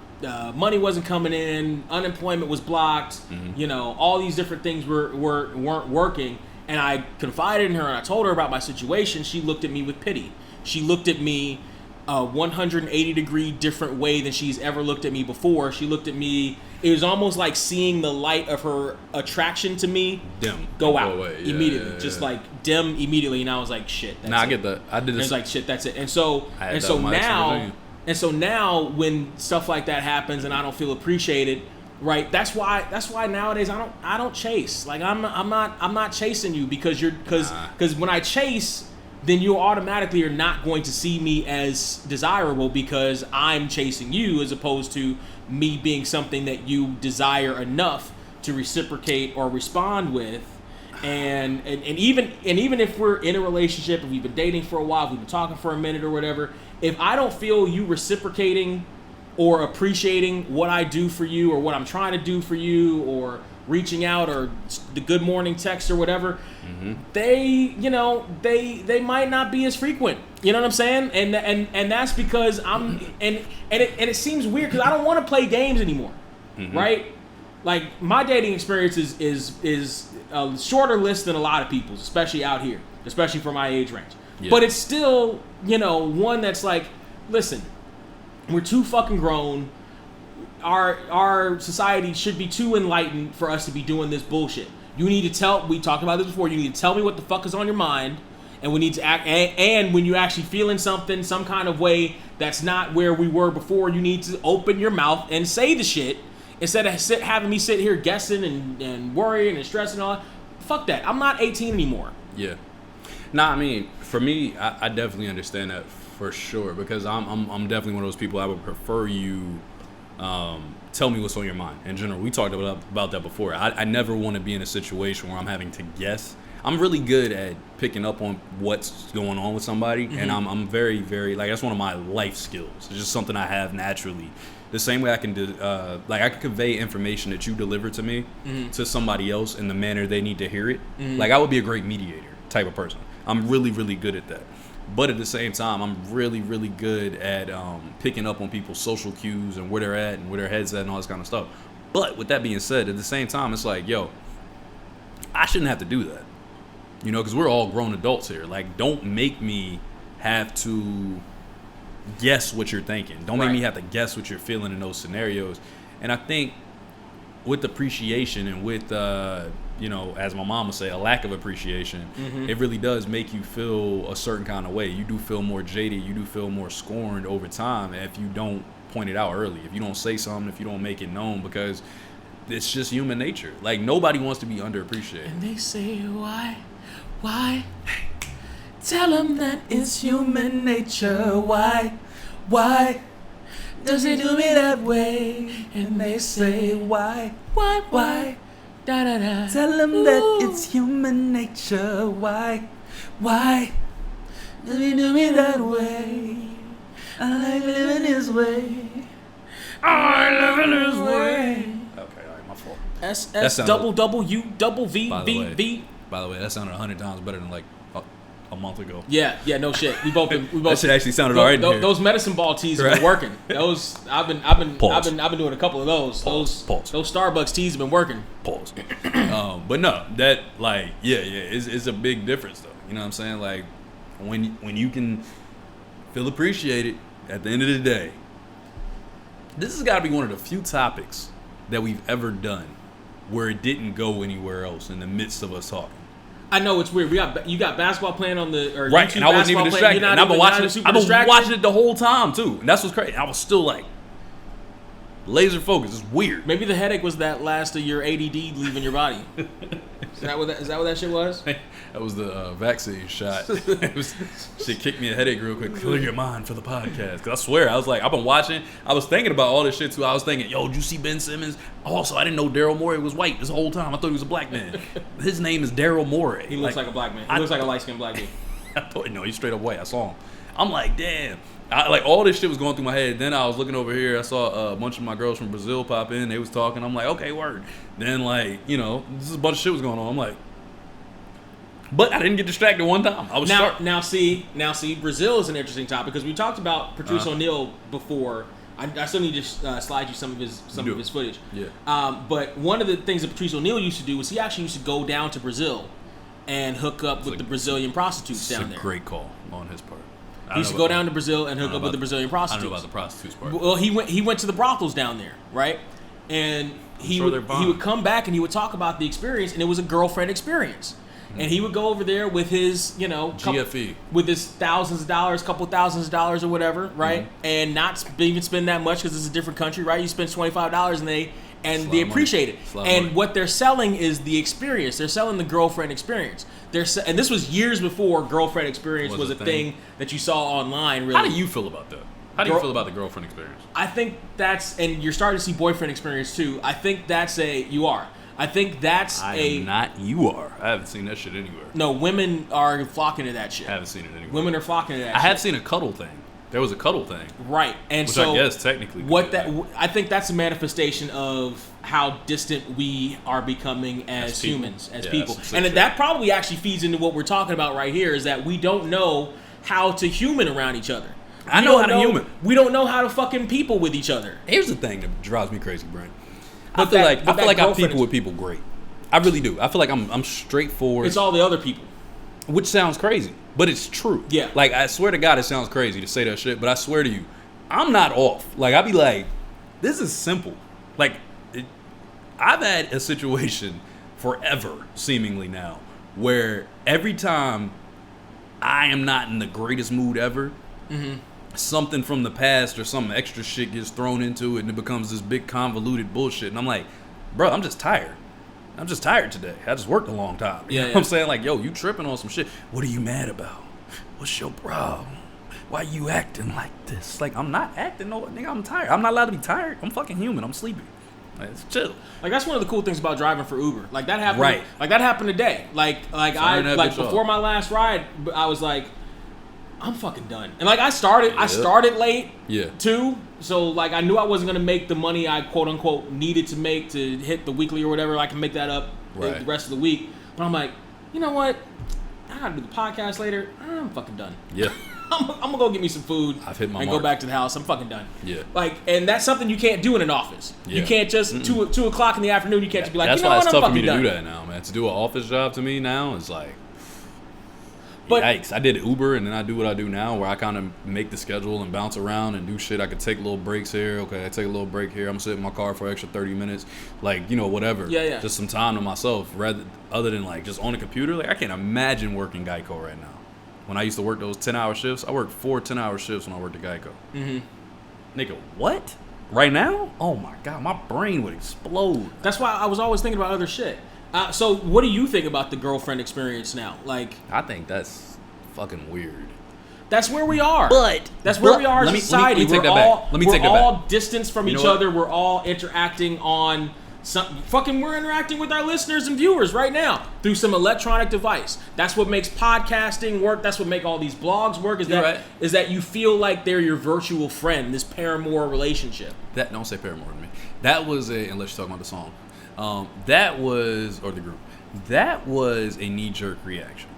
Speaker 2: money wasn't coming in, unemployment was blocked, you know, all these different things weren't working, and I confided in her and I told her about my situation. She looked at me with pity. She looked at me a 180-degree different way than she's ever looked at me before. She looked at me, it was almost like seeing the light of her attraction to me go out immediately. Just like dim immediately, and I was like, shit, that's it.
Speaker 1: I get that. I did this.
Speaker 2: And it's like, shit, that's it. And so now when stuff like that happens and I don't feel appreciated, right? That's why nowadays I don't chase. Like I'm not chasing you because when I chase, then you automatically are not going to see me as desirable because I'm chasing you, as opposed to me being something that you desire enough to reciprocate or respond with. And even if we're in a relationship, if we've been dating for a while, if we've been talking for a minute or whatever, if I don't feel you reciprocating or appreciating what I do for you or what I'm trying to do for you or reaching out or the good morning text or whatever, they might not be as frequent. You know what I'm saying? And that's because it seems weird because I don't want to play games anymore, right? Like my dating experience is a shorter list than a lot of people's, especially out here, especially for my age range. Yeah. But it's still, one that's like, listen, we're too fucking grown. Our society should be too enlightened for us to be doing this bullshit. You need to we talked about this before, you need to tell me what the fuck is on your mind, and we need to act, and when you're actually feeling something, some kind of way that's not where we were before, you need to open your mouth and say the shit, instead of having me sit here guessing and worrying and stressing and all that. Fuck that. I'm not 18 anymore.
Speaker 1: Yeah. Nah, I mean, for me, I definitely understand that for sure, because I'm definitely one of those people. I would prefer you tell me what's on your mind in general. We talked about that before. I never want to be in a situation where I'm having to guess I'm really good at picking up on what's going on with somebody, and I'm very, very, like, that's one of my life skills. It's just something I have naturally. The same way I can do, I can convey information that you deliver to me to somebody else in the manner they need to hear it. Like, I would be a great mediator type of person. I'm really, really good at that. But at the same time, I'm really, really good at picking up on people's social cues and where they're at and where their head's at and all this kind of stuff. But with that being said, at the same time, it's like, yo, I shouldn't have to do that. You know, because we're all grown adults here. Like, don't make me have to guess what you're thinking. Don't make me have to guess what you're feeling in those scenarios. And I think with appreciation and with, you know, as my mom would say, a lack of appreciation, it really does make you feel a certain kind of way. You do feel more jaded. You do feel more scorned over time if you don't point it out early. If you don't say something, if you don't make it known, because it's just human nature. Like, nobody wants to be underappreciated.
Speaker 2: And they say, why? Tell them that it's human nature. Why does it do me that way? And they say, why? Da da da. Tell them that it's human nature. Why does it do me that way? I like living this way. I live in this way.
Speaker 1: Okay, all right, my fault.
Speaker 2: S double W double V V.
Speaker 1: By the way, that sounded 100 times better than like a month ago.
Speaker 2: Yeah, no shit. We both.
Speaker 1: That shit actually sounded alright.
Speaker 2: Those medicine ball teas have been working. Those I've been doing a couple of those. Those Starbucks teas have been working.
Speaker 1: Pause. But no, that, like, it's a big difference though. You know what I'm saying? Like, when you can feel appreciated at the end of the day. This has got to be one of the few topics that we've ever done where it didn't go anywhere else in the midst of us talking.
Speaker 2: I know it's weird. You got basketball playing on the
Speaker 1: right,
Speaker 2: YouTube,
Speaker 1: and I wasn't even distracted. And I've been watching it the whole time too. And that's what's crazy. I was still like laser focused. It's weird.
Speaker 2: Maybe the headache was that last of your ADD leaving your body. Is that what that shit was?
Speaker 1: That was the vaccine shot. She kicked me a headache real quick. Clear your mind for the podcast. Because I swear, I was like, I've been watching. I was thinking about all this shit too. I was thinking, yo, did you see Ben Simmons? Also, I didn't know Daryl Morey was white this whole time. I thought he was a black man. His name is Daryl Morey.
Speaker 2: He looks like a black man. He looks like a light-skinned black dude.
Speaker 1: I thought, no, he's straight up white. I saw him. I'm like, damn. Like, all this shit was going through my head. Then I was looking over here. I saw a bunch of my girls from Brazil pop in. They was talking. I'm like, okay, word. Then, like, you know, this is a bunch of shit was going on. I'm like, but I didn't get distracted one time. I was
Speaker 2: now see, Brazil is an interesting topic because we talked about Patrice O'Neal before. I still need to slide you some of his footage.
Speaker 1: Yeah.
Speaker 2: But one of the things that Patrice O'Neal used to do was he actually used to go down to Brazil and hook up with the Brazilian prostitutes down there.
Speaker 1: It's a great call on his part.
Speaker 2: He used to go down to Brazil and hook up with the Brazilian prostitutes.
Speaker 1: I don't know about the prostitutes part.
Speaker 2: Well, he went to the brothels down there, right? And he would come back and he would talk about the experience, and it was a girlfriend experience. And he would go over there with his, you know,
Speaker 1: GFE, with
Speaker 2: his thousands of dollars, couple thousands of dollars or whatever, right? And not even spend that much because it's a different country, right? You spend $25 and they appreciate it. And what they're selling is the experience. They're selling the girlfriend experience. And this was years before girlfriend experience was a thing that you saw online. Really,
Speaker 1: how do you feel about that? How do you feel about the girlfriend experience?
Speaker 2: I think and you're starting to see boyfriend experience too. I think that's I haven't
Speaker 1: seen that shit anywhere.
Speaker 2: No, women are flocking to that shit.
Speaker 1: I haven't seen it anywhere.
Speaker 2: Women are flocking to that shit.
Speaker 1: I have seen a cuddle thing. There was a cuddle thing.
Speaker 2: Right. And
Speaker 1: which
Speaker 2: so
Speaker 1: I guess technically
Speaker 2: I think that's a manifestation of how distant we are becoming as humans, as people. And that probably actually feeds into what we're talking about right here, is that we don't know how to human around each other.
Speaker 1: I know how to human.
Speaker 2: We don't know how to fucking people with each other.
Speaker 1: Here's the thing that drives me crazy, Brent. I feel like I'm people with people great. I really do. I feel like I'm straightforward.
Speaker 2: It's all the other people.
Speaker 1: Which sounds crazy, but it's true.
Speaker 2: Yeah.
Speaker 1: Like, I swear to God, it sounds crazy to say that shit, but I swear to you, I'm not off. Like, I be like, this is simple. Like, I've had a situation forever, seemingly now, where every time I am not in the greatest mood ever, something from the past or some extra shit gets thrown into it and it becomes this big convoluted bullshit. And I'm like, bro, I'm just tired. I'm just tired today. I just worked a long time. You know what I'm saying? Like, yo, you tripping on some shit. What are you mad about? What's your problem? Why you acting like this? Like, I'm not acting. No, nigga, I'm tired. I'm not allowed to be tired. I'm fucking human. I'm sleepy. Like, it's chill.
Speaker 2: Like that's one of the cool things about driving for Uber. Like that happened.
Speaker 1: Right.
Speaker 2: Like that happened today. Like before my last ride, I was like, I'm fucking done. And like I started late.
Speaker 1: Yeah.
Speaker 2: Too. So like I knew I wasn't gonna make the money I quote unquote needed to make to hit the weekly or whatever. I can make that up the rest of the week. But I'm like, you know what? I gotta do the podcast later. I'm fucking done.
Speaker 1: Yeah.
Speaker 2: I'm gonna go get me some food and go back to the house. I'm fucking done.
Speaker 1: Yeah.
Speaker 2: Like, and that's something you can't do in an office.
Speaker 1: Yeah.
Speaker 2: You can't just 2 o'clock in the afternoon. You can't just be like,
Speaker 1: that's
Speaker 2: you know
Speaker 1: why
Speaker 2: what?
Speaker 1: it's
Speaker 2: I'm
Speaker 1: tough for me
Speaker 2: fucking
Speaker 1: to
Speaker 2: done.
Speaker 1: do that now, man. To do an office job to me now is like,
Speaker 2: but,
Speaker 1: yikes. I did Uber and then I do what I do now where I kind of make the schedule and bounce around and do shit. I could take little breaks here. Okay, I take a little break here. I'm sitting in my car for an extra 30 minutes. Like, you know, whatever.
Speaker 2: Yeah.
Speaker 1: Just some time to myself other than like just on a computer. Like, I can't imagine working Geico right now. When I used to work those 10-hour shifts, I worked 4 10-hour shifts when I worked at Geico. Mm-hmm. Nigga, what? Right now? Oh my God, my brain would explode.
Speaker 2: That's why I was always thinking about other shit. So what do you think about the girlfriend experience now? Like,
Speaker 1: I think that's fucking weird.
Speaker 2: That's where we are. That's
Speaker 1: where
Speaker 2: we are as a society.
Speaker 1: Let me take that back.
Speaker 2: We're all distanced from each other. We're all interacting on we're interacting with our listeners and viewers right now through some electronic device. That's what makes podcasting work. That's what makes all these blogs work. Is that you feel like they're your virtual friend, this paramour relationship.
Speaker 1: That don't say paramour to me. That was unless you're talking about the song. That was or the group. That was a knee-jerk reaction.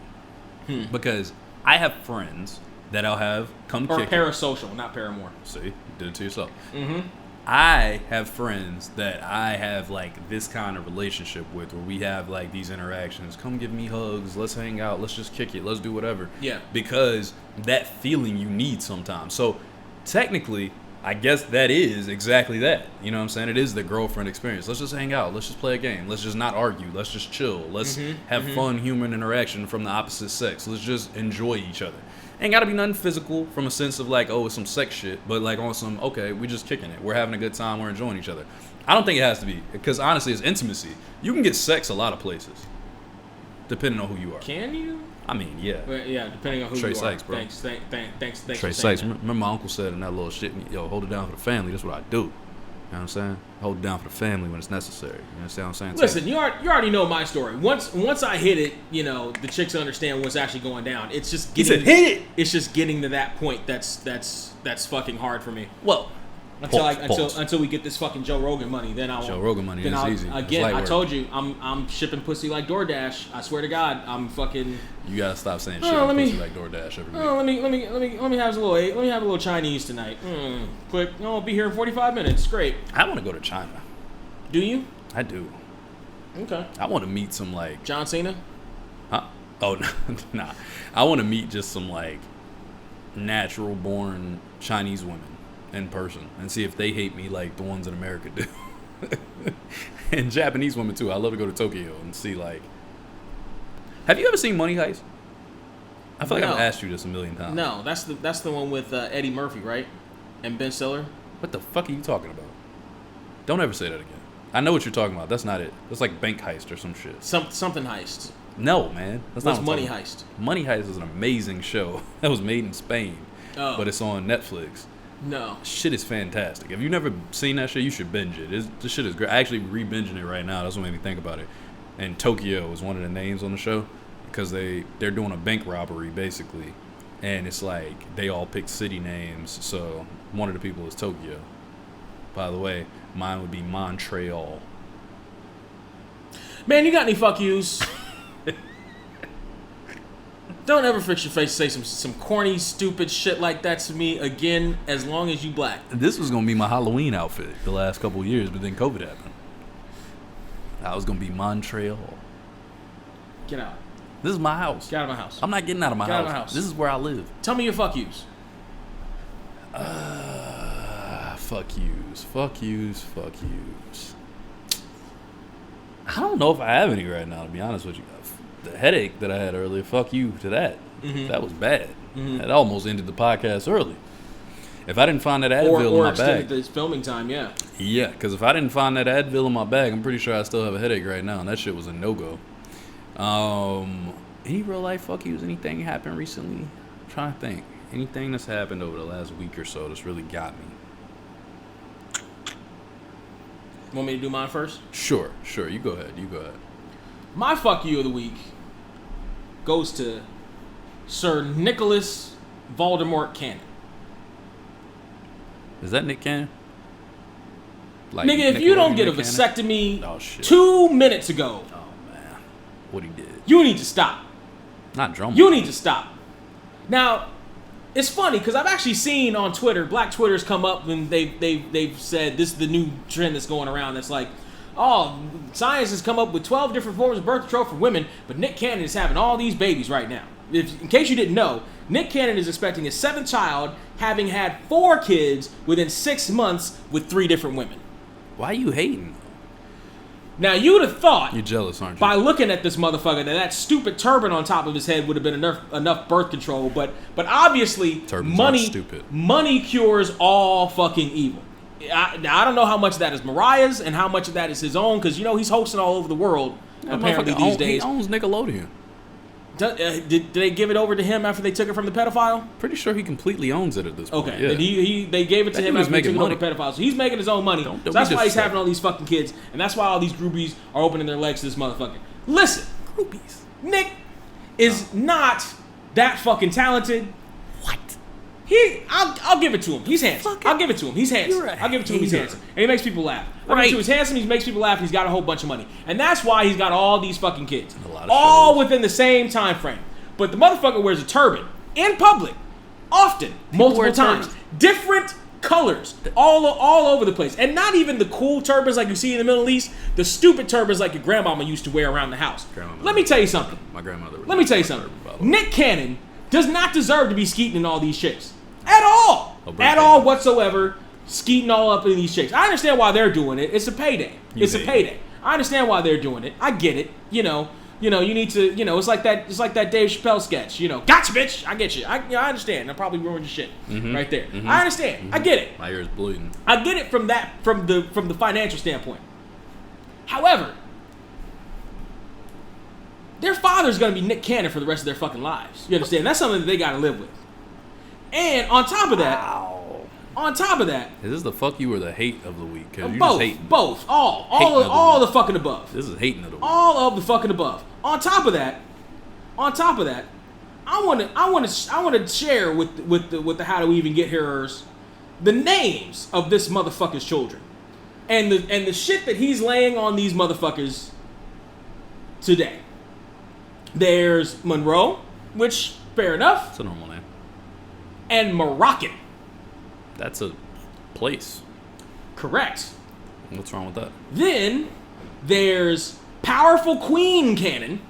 Speaker 1: Because I have friends that I'll have come
Speaker 2: or
Speaker 1: kick
Speaker 2: parasocial, not paramour.
Speaker 1: See, you did it to yourself.
Speaker 2: Mm-hmm.
Speaker 1: I have friends that I have like this kind of relationship with where we have like these interactions. Come give me hugs. Let's hang out. Let's just kick it. Let's do whatever.
Speaker 2: Yeah.
Speaker 1: Because that feeling you need sometimes. So technically, I guess that is exactly that. You know what I'm saying? It is the girlfriend experience. Let's just hang out. Let's just play a game. Let's just not argue. Let's just chill. Let's have fun human interaction from the opposite sex. Let's just enjoy each other. Ain't gotta be nothing physical from a sense of like, oh, it's some sex shit, but like on some, okay, we just kicking it. We're having a good time. We're enjoying each other. I don't think it has to be, because honestly, it's intimacy. You can get sex a lot of places, depending on who you are.
Speaker 2: Can you?
Speaker 1: I mean, yeah.
Speaker 2: Well, yeah, depending on who
Speaker 1: Trey
Speaker 2: you
Speaker 1: Sykes,
Speaker 2: are.
Speaker 1: bro.
Speaker 2: Thanks.
Speaker 1: Trey Sykes. Remember my uncle said in that little shit, yo, hold it down for the family. That's what I do. You know what I'm saying? Hold it down for the family when it's necessary. You understand what I'm saying?
Speaker 2: Listen, you already know my story. Once I hit it, you know, the chicks understand what's actually going down. It's just getting
Speaker 1: hit it.
Speaker 2: It's just getting to that point that's fucking hard for me.
Speaker 1: Well,
Speaker 2: until we get this fucking Joe Rogan money, then I'll
Speaker 1: Joe Rogan money is easy.
Speaker 2: Again, I told you, I'm shipping pussy like DoorDash. I swear to God, I'm fucking.
Speaker 1: You gotta stop saying shipping pussy like DoorDash every week.
Speaker 2: Let me have a little Chinese tonight. Quick, I'll be here in 45 minutes. Great.
Speaker 1: I want to go to China.
Speaker 2: Do you?
Speaker 1: I do.
Speaker 2: Okay.
Speaker 1: I want to meet some like
Speaker 2: John Cena.
Speaker 1: Huh? Oh nah. I want to meet just some like natural born Chinese women in person and see if they hate me like the ones in America do. And Japanese women too. I love to go to Tokyo and see like. Have you ever seen Money Heist? I feel like I've asked you this a million times.
Speaker 2: No, that's the one with Eddie Murphy, right? And Ben Stiller.
Speaker 1: What the fuck are you talking about? Don't ever say that again. I know what you're talking about. That's not it. That's like Bank Heist or some shit.
Speaker 2: Something Heist.
Speaker 1: No, man. That's not
Speaker 2: Money Heist.
Speaker 1: Money Heist is an amazing show that was made in Spain, but it's on Netflix.
Speaker 2: No.
Speaker 1: Shit is fantastic. If you've never seen that shit, you should binge it. This shit is great. I actually re-binging it right now. That's what made me think about it. And Tokyo is one of the names on the show because they're doing a bank robbery basically, and it's like they all pick city names. So one of the people is Tokyo. By the way, mine would be Montreal.
Speaker 2: Man, you got any fuck yous? Don't ever fix your face and say some corny, stupid shit like that to me again, as long as you black.
Speaker 1: This was going to be my Halloween outfit the last couple of years, but then COVID happened. I was going to be Montreal.
Speaker 2: Get out.
Speaker 1: This is my house.
Speaker 2: Get out of my house.
Speaker 1: I'm not getting out of my
Speaker 2: Get
Speaker 1: house.
Speaker 2: out of my house.
Speaker 1: This is where I live.
Speaker 2: Tell me your fuck yous.
Speaker 1: Fuck yous. Fuck yous. Fuck yous. I don't know if I have any right now, to be honest with you. The headache that I had earlier, fuck you to that. Mm-hmm. That was bad. Mm-hmm. That almost ended the podcast early. If I didn't find that Advil in my bag.
Speaker 2: Or filming time, yeah.
Speaker 1: Yeah, because if I didn't find that Advil in my bag, I'm pretty sure I still have a headache right now, and that shit was a no-go. Any real life fuck yous? Anything happened recently? I'm trying to think. Anything that's happened over the last week or so that's really got me?
Speaker 2: Want me to do mine first?
Speaker 1: Sure. You go ahead.
Speaker 2: My fuck you of the week goes to Sir Nicholas Voldemort Cannon.
Speaker 1: Is that Nick Cannon? Like
Speaker 2: Nigga, if you don't get a vasectomy 2 minutes ago,
Speaker 1: oh man, what he did?
Speaker 2: You need to stop.
Speaker 1: Not drum.
Speaker 2: You need to stop. Now, it's funny because I've actually seen on Twitter, Black Twitter's come up and they've said this is the new trend that's going around. That's like, oh, science has come up with 12 different forms of birth control for women, but Nick Cannon is having all these babies right now. In case you didn't know, Nick Cannon is expecting his 7th child, having had 4 kids within 6 months with 3 different women.
Speaker 1: Why are you hating?
Speaker 2: Now, you would have thought...
Speaker 1: You're jealous, aren't you?
Speaker 2: By looking at this motherfucker, that stupid turban on top of his head would have been enough birth control, but obviously,
Speaker 1: turbans are stupid.
Speaker 2: Money cures all fucking evil. Now, I don't know how much of that is Mariah's and how much of that is his own, because, you know, he's hosting all over the world, apparently, these days.
Speaker 1: He owns Nickelodeon.
Speaker 2: Did they give it over to him after they took it from the pedophile?
Speaker 1: Pretty sure he completely owns it at this point.
Speaker 2: Okay, yeah. They gave it to him after they took it over the pedophile. So he's making his own money. So that's why he's having all these fucking kids, and that's why all these groupies are opening their legs to this motherfucker. Listen,
Speaker 1: groupies.
Speaker 2: Nick is not that fucking talented.
Speaker 1: What?
Speaker 2: I'll give it to him. He's handsome. I'll give it to him. He's handsome. I'll give it to him. He's handsome. And he makes people laugh. Right. He's handsome. He makes people laugh. He's got a whole bunch of money. And that's why he's got all these fucking kids. All within the same time frame. But the motherfucker wears a turban in public, often, multiple times. Different colors, all over the place. And not even the cool turbans like you see in the Middle East. The stupid turbans like your grandmama used to wear around the house. Let me tell you something.
Speaker 1: My grandmother.
Speaker 2: Let me tell you something. Nick Cannon does not deserve to be skeeting in all these chicks. At all. At all whatsoever. Skeeting all up in these chicks. I understand why they're doing it. It's a payday. It's a payday. I understand why they're doing it. I get it. You know, you need to, it's like that Dave Chappelle sketch, gotcha, bitch. I get you. I understand. I probably ruined your shit right there. I understand. I get it.
Speaker 1: My ear's bleeding.
Speaker 2: I get it from the financial standpoint. However, their father's gonna be Nick Cannon for the rest of their fucking lives. You understand? That's something that they gotta live with. And on top of that,
Speaker 1: is this the fuck you or the hate of the week?
Speaker 2: Both, all the fucking above.
Speaker 1: This is hating of the week.
Speaker 2: All of the fucking above. On top of that, I want to share with the How Do We Even Get Here's the names of this motherfucker's children, and the shit that he's laying on these motherfuckers today. There's Monroe, which fair enough.
Speaker 1: It's a normal name.
Speaker 2: And Moroccan.
Speaker 1: That's a place.
Speaker 2: Correct.
Speaker 1: What's wrong with that?
Speaker 2: Then there's Powerful Queen Cannon.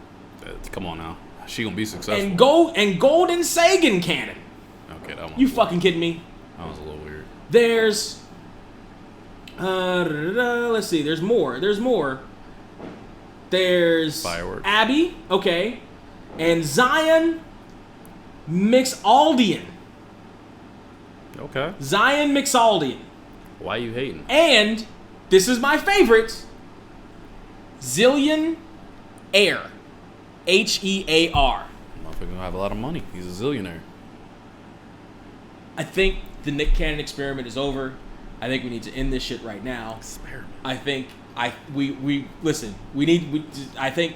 Speaker 1: Come on now. She gonna be successful.
Speaker 2: And Golden Sagan Cannon.
Speaker 1: Okay, that one.
Speaker 2: You fucking kidding me?
Speaker 1: That was a little weird.
Speaker 2: There's let's see, there's more. There's
Speaker 1: Fireworks.
Speaker 2: Abby, okay. And Zion Mixaldian.
Speaker 1: Okay.
Speaker 2: Zion Mixaldian.
Speaker 1: Why are you hating?
Speaker 2: And this is my favorite. Zillion Air. H-E-A-R.
Speaker 1: Motherfucker gonna have a lot of money. He's a zillionaire.
Speaker 2: I think the Nick Cannon experiment is over. I think we need to end this shit right now.
Speaker 1: Experiment.
Speaker 2: I think we listen. I think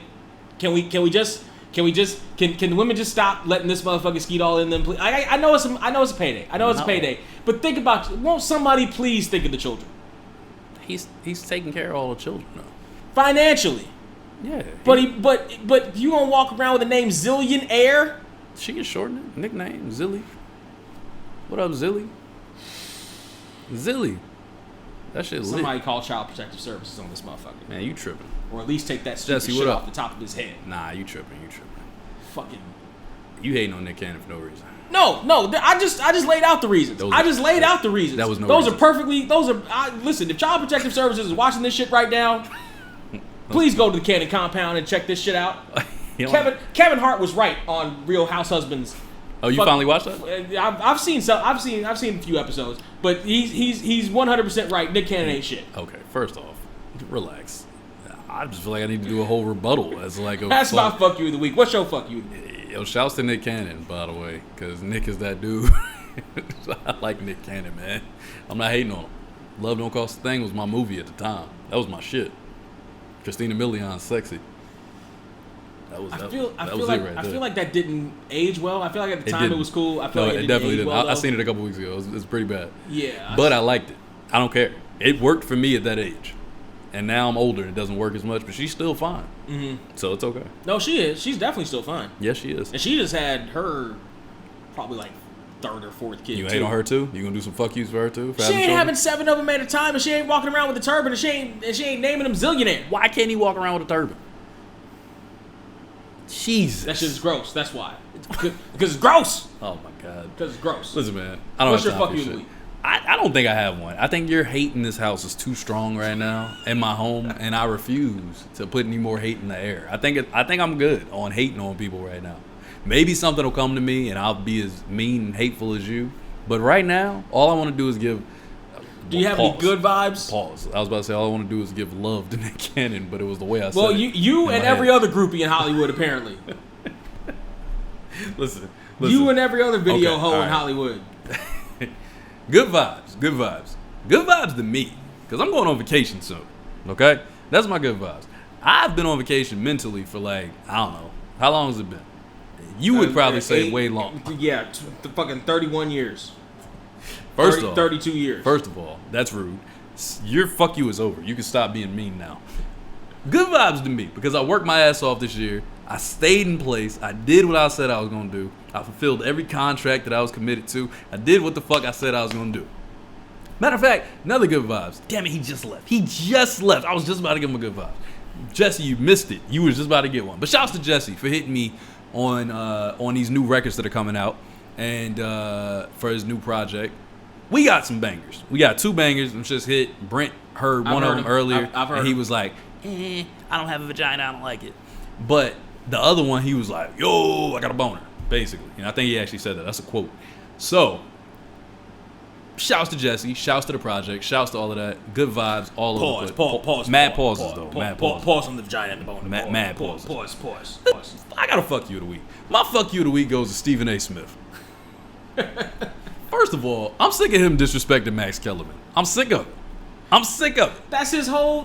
Speaker 2: can the women just stop letting this motherfucker skeet all in them? Please? I know it's a payday. It's a payday. But think about, won't somebody please think of the children?
Speaker 1: He's taking care of all the children though.
Speaker 2: Financially.
Speaker 1: Yeah.
Speaker 2: But you gonna walk around with the name Zillion Air?
Speaker 1: She can shorten it. Nickname Zilly. What up, Zilly? Zilly. That shit lit.
Speaker 2: Somebody call Child Protective Services on this motherfucker.
Speaker 1: Man, you tripping.
Speaker 2: Or at least take that stupid shit off the top of his head.
Speaker 1: Nah, you tripping.
Speaker 2: Fucking.
Speaker 1: You hating on Nick Cannon for no reason.
Speaker 2: No. I just laid out the reasons. That was no reason. Listen, if Child Protective Services is watching this shit right now, please go to the Cannon compound and check this shit out. Kevin Hart was right on Real House Husbands.
Speaker 1: Oh, you finally watched that?
Speaker 2: I've seen a few episodes, but he's 100% right. Nick Cannon ain't shit.
Speaker 1: Okay, first off, relax. I just feel like I need to do a whole rebuttal as like a.
Speaker 2: That's my fuck you of the week. What's your fuck you?
Speaker 1: Yo, shouts to Nick Cannon, by the way, because Nick is that dude. I like Nick Cannon, man. I'm not hating on him. Love Don't Cost a Thing was my movie at the time. That was my shit. Christina Milian's Sexy. I feel
Speaker 2: like that didn't age well. I feel like at the time it was cool. I feel like it
Speaker 1: definitely
Speaker 2: didn't age
Speaker 1: didn't.
Speaker 2: well.
Speaker 1: I seen it a couple weeks ago. It's pretty bad.
Speaker 2: Yeah.
Speaker 1: But I liked it. I don't care. It worked for me at that age. And now I'm older and it doesn't work as much, but she's still fine. Mm-hmm. So it's okay.
Speaker 2: No, she is. She's definitely still fine.
Speaker 1: Yes, she is.
Speaker 2: And she just had her probably like third or fourth kid.
Speaker 1: You hate on her too? You gonna do some fuck yous for her too?
Speaker 2: She ain't having 7 of them at a time, and she ain't walking around with a turban, and she ain't naming them zillionaire.
Speaker 1: Why can't he walk around with a turban? Jesus.
Speaker 2: That shit is gross. That's why. Because it's gross.
Speaker 1: Oh my God.
Speaker 2: Because it's gross.
Speaker 1: Listen, man. I don't
Speaker 2: What's
Speaker 1: have
Speaker 2: your
Speaker 1: time
Speaker 2: fuck
Speaker 1: for
Speaker 2: you
Speaker 1: shit.
Speaker 2: of the week?
Speaker 1: I don't think I have one. I think your hate in this house is too strong right now in my home, and I refuse to put any more hate in the air. I think I'm good on hating on people right now. Maybe something will come to me, and I'll be as mean and hateful as you. But right now, all I want to do is give.
Speaker 2: Do you have any good vibes?
Speaker 1: Pause. I was about to say all I want to do is give love to Nick Cannon, but it was the way I said it.
Speaker 2: Well, you and every other groupie in Hollywood, apparently.
Speaker 1: Listen.
Speaker 2: You and every other video hoe in Hollywood.
Speaker 1: Good vibes. Good vibes to me, because I'm going on vacation soon. Okay? That's my good vibes. I've been on vacation mentally for like, I don't know. How long has it been? You would probably say way long.
Speaker 2: Yeah, fucking 31 years.
Speaker 1: First off,
Speaker 2: 32 years.
Speaker 1: First of all, that's rude. Your fuck you is over. You can stop being mean now. Good vibes to me, because I worked my ass off this year. I stayed in place. I did what I said I was going to do. I fulfilled every contract that I was committed to. I did what the fuck I said I was going to do. Matter of fact, another good vibes. Damn it, he just left. I was just about to give him a good vibe. Jesse, you missed it. You was just about to get one. But shouts to Jesse for hitting me on these new records that are coming out and for his new project. We got some bangers. We got 2 bangers. I'm just hit. Brent heard one of them earlier.
Speaker 2: I've heard
Speaker 1: and he was like, I don't have a vagina. I don't like it. But the other one, he was like, yo, I got a boner, basically. And I think he actually said that. That's a quote. So, shouts to Jesse. Shouts to the project. Shouts to all of that. Good vibes all over.
Speaker 2: Pause.
Speaker 1: Mad pauses, though. Mad pauses.
Speaker 2: Pause on the vagina and the boner.
Speaker 1: Mad pauses.
Speaker 2: Pause.
Speaker 1: I got a fuck you of the week. My fuck you of the week goes to Stephen A. Smith. First of all, I'm sick of him disrespecting Max Kellerman. I'm sick of it.
Speaker 2: That's his whole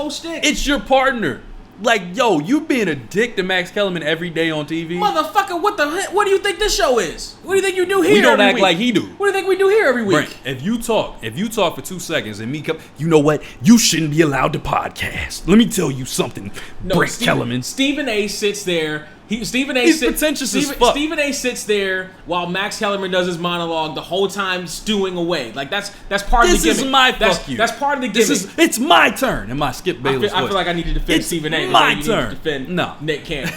Speaker 2: shtick.
Speaker 1: It's your partner. Like, yo, you being a dick to Max Kellerman every day on TV.
Speaker 2: Motherfucker, what do you think this show is? What do you think you do here
Speaker 1: we don't
Speaker 2: every
Speaker 1: act
Speaker 2: week?
Speaker 1: like he do.
Speaker 2: What do you think we do here every week?
Speaker 1: Brent, if you talk for 2 seconds and me come, you know what? You shouldn't be allowed to podcast. Let me tell you something, Brent Kellerman.
Speaker 2: Stephen A sits there.
Speaker 1: He's pretentious as fuck.
Speaker 2: Stephen A sits there while Max Kellerman does his monologue the whole time stewing away. Like that's part of the gimmick.
Speaker 1: This is my fuck you.
Speaker 2: That's part of the gimmick.
Speaker 1: It's my turn. And my Skip Bayless
Speaker 2: I feel like I need to defend Stephen A.
Speaker 1: It's my turn.
Speaker 2: Need to defend Nick Cannon.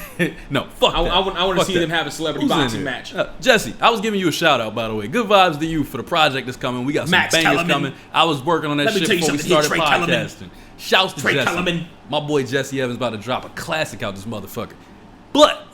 Speaker 1: No, fuck that.
Speaker 2: I want to see them have a celebrity boxing match.
Speaker 1: Jesse, I was giving you a shout out, by the way. Good vibes to you for the project that's coming. We got some
Speaker 2: Max
Speaker 1: bangers
Speaker 2: Kellerman.
Speaker 1: coming. I was working on that shit before we started
Speaker 2: Trey
Speaker 1: podcasting. Shouts to
Speaker 2: Trey
Speaker 1: Jesse.
Speaker 2: Kellerman.
Speaker 1: My boy Jesse Evans about to drop a classic out this motherfucker.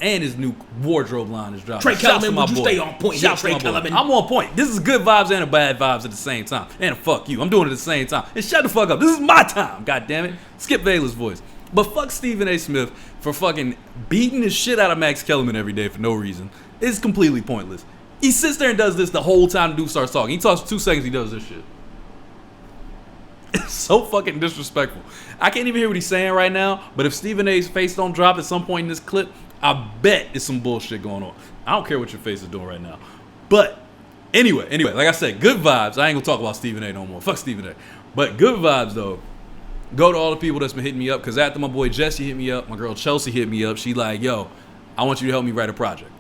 Speaker 1: And his new wardrobe line is dropping.
Speaker 2: Trey Kellerman, would you stay on point? Trey Kellerman.
Speaker 1: I'm on point. This is good vibes and a bad vibes at the same time. And a fuck you. I'm doing it at the same time. And shut the fuck up. This is my time. God damn it. Skip Bayless voice. But fuck Stephen A. Smith for fucking beating the shit out of Max Kellerman every day for no reason. It's completely pointless. He sits there and does this the whole time the dude starts talking. He talks for 2 seconds, he does this shit. It's so fucking disrespectful. I can't even hear what he's saying right now, but if Stephen A's face don't drop at some point in this clip, I bet it's some bullshit going on. I don't care what your face is doing right now. But anyway, like I said, good vibes. I ain't gonna talk about Stephen A no more. Fuck Stephen A. But good vibes though. Go to all the people that's been hitting me up, because after my boy Jesse hit me up, my girl Chelsea hit me up. She like, yo, I want you to help me write a project.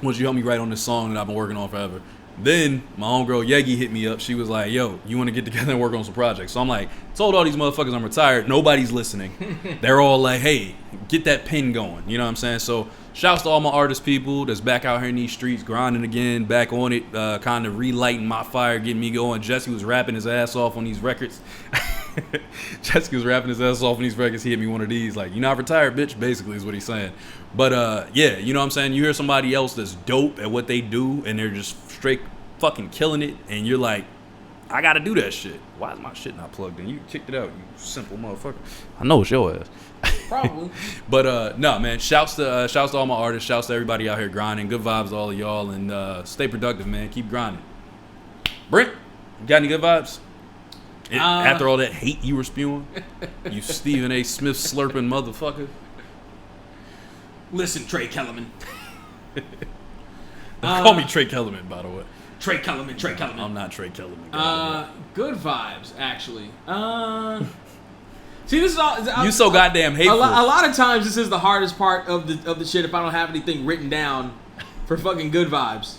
Speaker 1: I want you to help me write on this song that I've been working on forever. Then my homegirl Yegi hit me up. She was like, yo, you want to get together and work on some projects? So I'm like, told all these motherfuckers I'm retired. Nobody's listening. They're all like, hey, get that pen going. You know what I'm saying? So shouts to all my artist people that's back out here in these streets, grinding again, back on it, kind of relighting my fire, getting me going. Jesse was rapping his ass off on these records. Jesse was rapping his ass off on these records. He hit me one of these, like, you're not retired, bitch, basically is what he's saying. But yeah, you know what I'm saying? You hear somebody else that's dope at what they do, and they're just straight fucking killing it, and you're like, I gotta do that shit. Why is my shit not plugged in? You kicked it out, you simple motherfucker. I know it's your ass.
Speaker 2: Probably.
Speaker 1: But no, man, shouts to all my artists, shouts to everybody out here grinding. Good vibes to all of y'all, and stay productive, man. Keep grinding. Brent, you got any good vibes? After all that hate you were spewing, you Stephen A. Smith slurping motherfucker.
Speaker 2: Listen, Trey Kellerman.
Speaker 1: Call me Trey Kellerman, by the way.
Speaker 2: Trey Kellerman.
Speaker 1: I'm not Trey Kellerman.
Speaker 2: Good vibes, actually. See, this is all.
Speaker 1: You so goddamn hateful.
Speaker 2: A lot of times, this is the hardest part of the shit. If I don't have anything written down for fucking good vibes.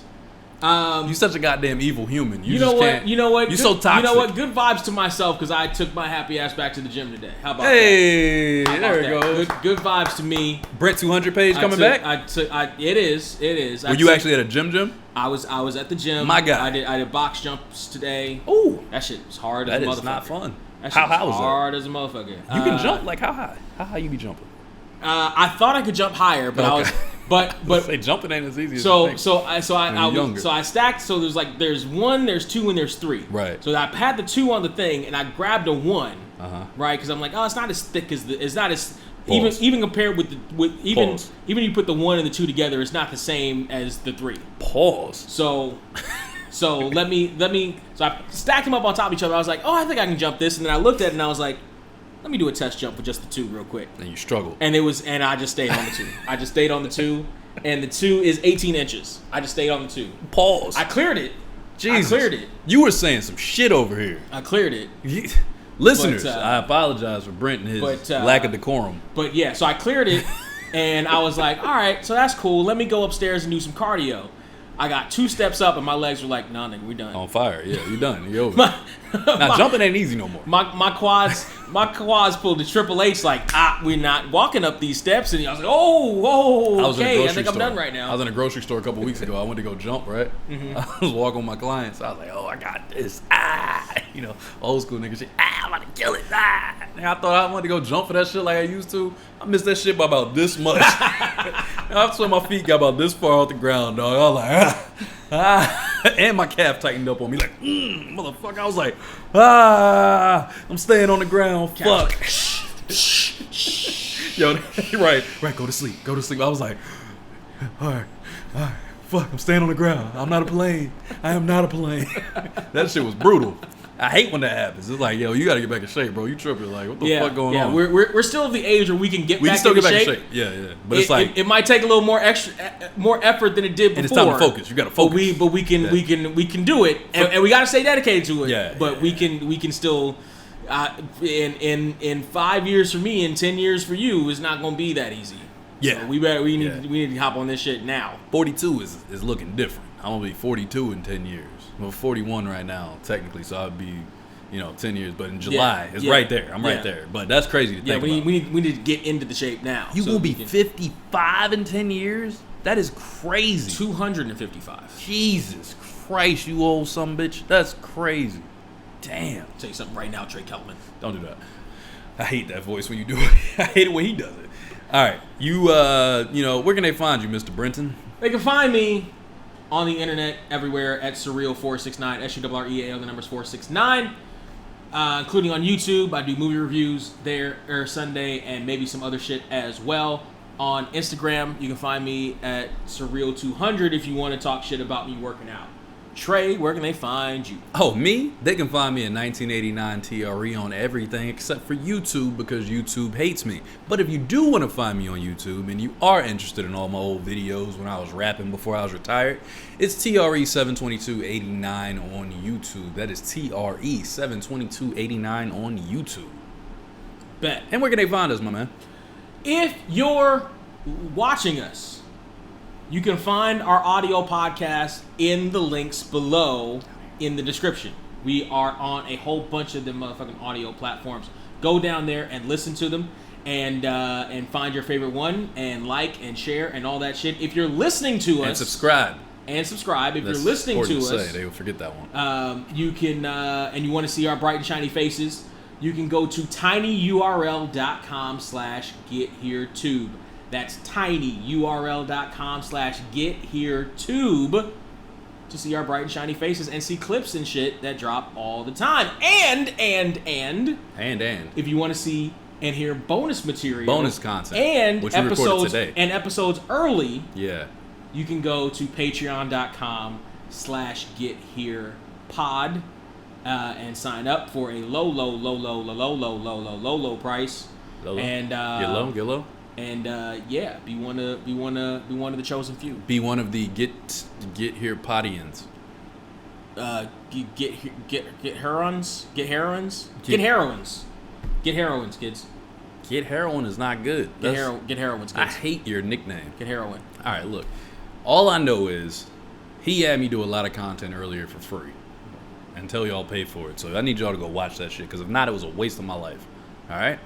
Speaker 1: You such a goddamn evil human.
Speaker 2: You know what?
Speaker 1: You so toxic.
Speaker 2: You know what? Good vibes to myself because I took my happy ass back to the gym today. How about
Speaker 1: that?
Speaker 2: How about
Speaker 1: there
Speaker 2: that?
Speaker 1: we go.
Speaker 2: Good vibes to me.
Speaker 1: Brent 200 page coming back.
Speaker 2: It is.
Speaker 1: Were you actually at a gym?
Speaker 2: I was at the gym.
Speaker 1: My God.
Speaker 2: I did box jumps today.
Speaker 1: Ooh,
Speaker 2: that shit was hard as a motherfucker.
Speaker 1: That is not fun.
Speaker 2: That shit
Speaker 1: How
Speaker 2: was
Speaker 1: was
Speaker 2: hard
Speaker 1: that?
Speaker 2: as a motherfucker.
Speaker 1: You can jump like how high? How high you be jumping?
Speaker 2: I thought I could jump higher, but
Speaker 1: okay.
Speaker 2: but
Speaker 1: say jumping ain't as easy as you think.
Speaker 2: So I stacked. So there's 1, there's 2, and there's 3.
Speaker 1: Right.
Speaker 2: So I had the 2 on the thing, and I grabbed a 1. Right, because I'm like, oh, it's not as thick as it's not as even compared with even you put the 1 and the 2 together, it's not the same as the 3.
Speaker 1: Pause.
Speaker 2: So let me. So I stacked them up on top of each other. I was like, oh, I think I can jump this, and then I looked at it and I was like, let me do a test jump with just the 2 real quick.
Speaker 1: And you struggled.
Speaker 2: And I just stayed on the 2. I just stayed on the 2, and the 2 is 18 inches. I just stayed on the 2.
Speaker 1: Pause.
Speaker 2: I cleared it.
Speaker 1: Jesus.
Speaker 2: I cleared it.
Speaker 1: You were saying some shit over here.
Speaker 2: I cleared it.
Speaker 1: Listeners, I apologize for Brent and his lack of decorum.
Speaker 2: But yeah, so I cleared it, and I was like, all right, so that's cool. Let me go upstairs and do some cardio. I got 2 steps up, and my legs were like, nah, nigga, we done.
Speaker 1: On fire, yeah, you done. You over. Now jumping ain't easy no more.
Speaker 2: My quads pulled the Triple H like, we're not walking up these steps, and I was like, okay, I think I'm done right now.
Speaker 1: I was in a grocery store a couple weeks ago. I went to go jump, right?
Speaker 2: Mm-hmm.
Speaker 1: I was walking with my clients. I was like, oh, I got this. Old school nigga shit. I'm about to kill it. And I thought I wanted to go jump for that shit like I used to. I missed that shit by about this much. I swear my feet got about this far off the ground, dog. I was like, and my calf tightened up on me like, motherfucker. I was like, I'm staying on the ground. Fuck. Yo, right. Go to sleep. I was like, all right. Fuck, I'm staying on the ground. I'm not a plane. I am not a plane. That shit was brutal. I hate when that happens. It's like, yo, you got to get back in shape, bro. You tripping. Like, what the fuck going on?
Speaker 2: Yeah, we're still of the age where we can get back
Speaker 1: in
Speaker 2: shape.
Speaker 1: shape. Yeah. But it's like
Speaker 2: it might take a little more effort than it did before.
Speaker 1: And it's time to focus. You got to focus.
Speaker 2: But we can do it, and we got to stay dedicated to it.
Speaker 1: Yeah.
Speaker 2: But we can still. In 5 years for me and 10 years for you, it's not gonna be that easy.
Speaker 1: Yeah.
Speaker 2: So we need to hop on this shit now.
Speaker 1: 42 is looking different. I'm gonna be 42 in 10 years. I'm 41 right now, technically, so I'd be, 10 years. But in July, it's right there. I'm right there. But that's crazy to think about.
Speaker 2: We need to get into the shape now.
Speaker 1: You will be 55 in 10 years? That is crazy.
Speaker 2: 255.
Speaker 1: Jesus Christ, you old son of a bitch. That's crazy. Damn.
Speaker 2: I'll tell you something right now, Trey Kellerman.
Speaker 1: Don't do that. I hate that voice when you do it. I hate it when he does it. All right. You, where can they find you, Mr. Brenton?
Speaker 2: They can find me on the internet everywhere at Surreal469, SURREAL, the numbers 469, including on YouTube. I do movie reviews there every Sunday and maybe some other shit as well. On Instagram, you can find me at Surreal200 if you want to talk shit about me working out. Trey, where can they find you?
Speaker 1: Oh, me? They can find me at 1989 TRE on everything except for YouTube because YouTube hates me. But if you do want to find me on YouTube and you are interested in all my old videos when I was rapping before I was retired, it's TRE72289 on YouTube. That is TRE72289 on YouTube.
Speaker 2: Bet.
Speaker 1: And where can they find us, my man?
Speaker 2: If you're watching us, you can find our audio podcast in the links below in the description. We are on a whole bunch of them motherfucking audio platforms. Go down there and listen to them and find your favorite one and like and share and all that shit. If you're listening to us...
Speaker 1: And subscribe.
Speaker 2: If you're listening to us...
Speaker 1: They will forget that one.
Speaker 2: You can... and you want to see our bright and shiny faces, you can go to tinyurl.com/getheretube. That's tinyurl.com/getheretube to see our bright and shiny faces and see clips and shit that drop all the time. And if you want to see and hear bonus material,
Speaker 1: bonus content,
Speaker 2: and
Speaker 1: which we recorded today,
Speaker 2: and episodes early,
Speaker 1: you
Speaker 2: can go to patreon.com/getherepod and sign up for a low price.
Speaker 1: Low.
Speaker 2: And
Speaker 1: Get low.
Speaker 2: And yeah, be one of the chosen few.
Speaker 1: Be one of the get here podians.
Speaker 2: Get heroines, kids.
Speaker 1: Get heroin is not good.
Speaker 2: Get heroines, kids.
Speaker 1: I hate your nickname.
Speaker 2: Get heroin.
Speaker 1: All right, look. All I know is he had me do a lot of content earlier for free until y'all pay for it. So I need y'all to go watch that shit, because if not, it was a waste of my life. All right?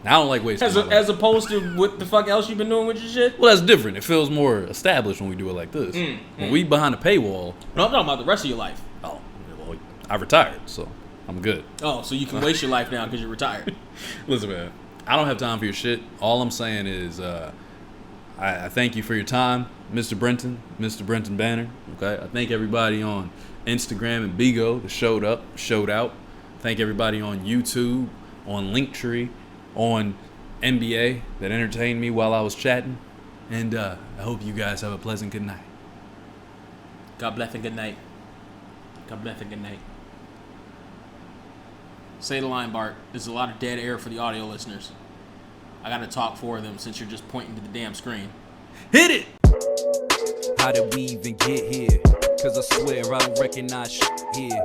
Speaker 1: I don't like wasting my life.
Speaker 2: As opposed to what the fuck else you been doing with your shit?
Speaker 1: Well, that's different. It feels more established when we do it like this. When we behind a paywall.
Speaker 2: No, I'm talking about the rest of your life.
Speaker 1: Oh, well, I retired, so I'm good.
Speaker 2: Oh, so you can waste your life now because you're retired.
Speaker 1: Listen, man, I don't have time for your shit. All I'm saying is I thank you for your time, Mr. Brenton Banner. Okay, I thank everybody on Instagram and Bigo that showed out. Thank everybody on YouTube, on Linktree, on NBA that entertained me while I was chatting. And I hope you guys have a pleasant good night.
Speaker 2: God bless and good night. God bless and good night. Say the line, Bart. There's a lot of dead air for the audio listeners. I gotta talk for them since you're just pointing to the damn screen.
Speaker 1: Hit it!
Speaker 3: How did we even get here? Cause I swear I don't recognize shit here.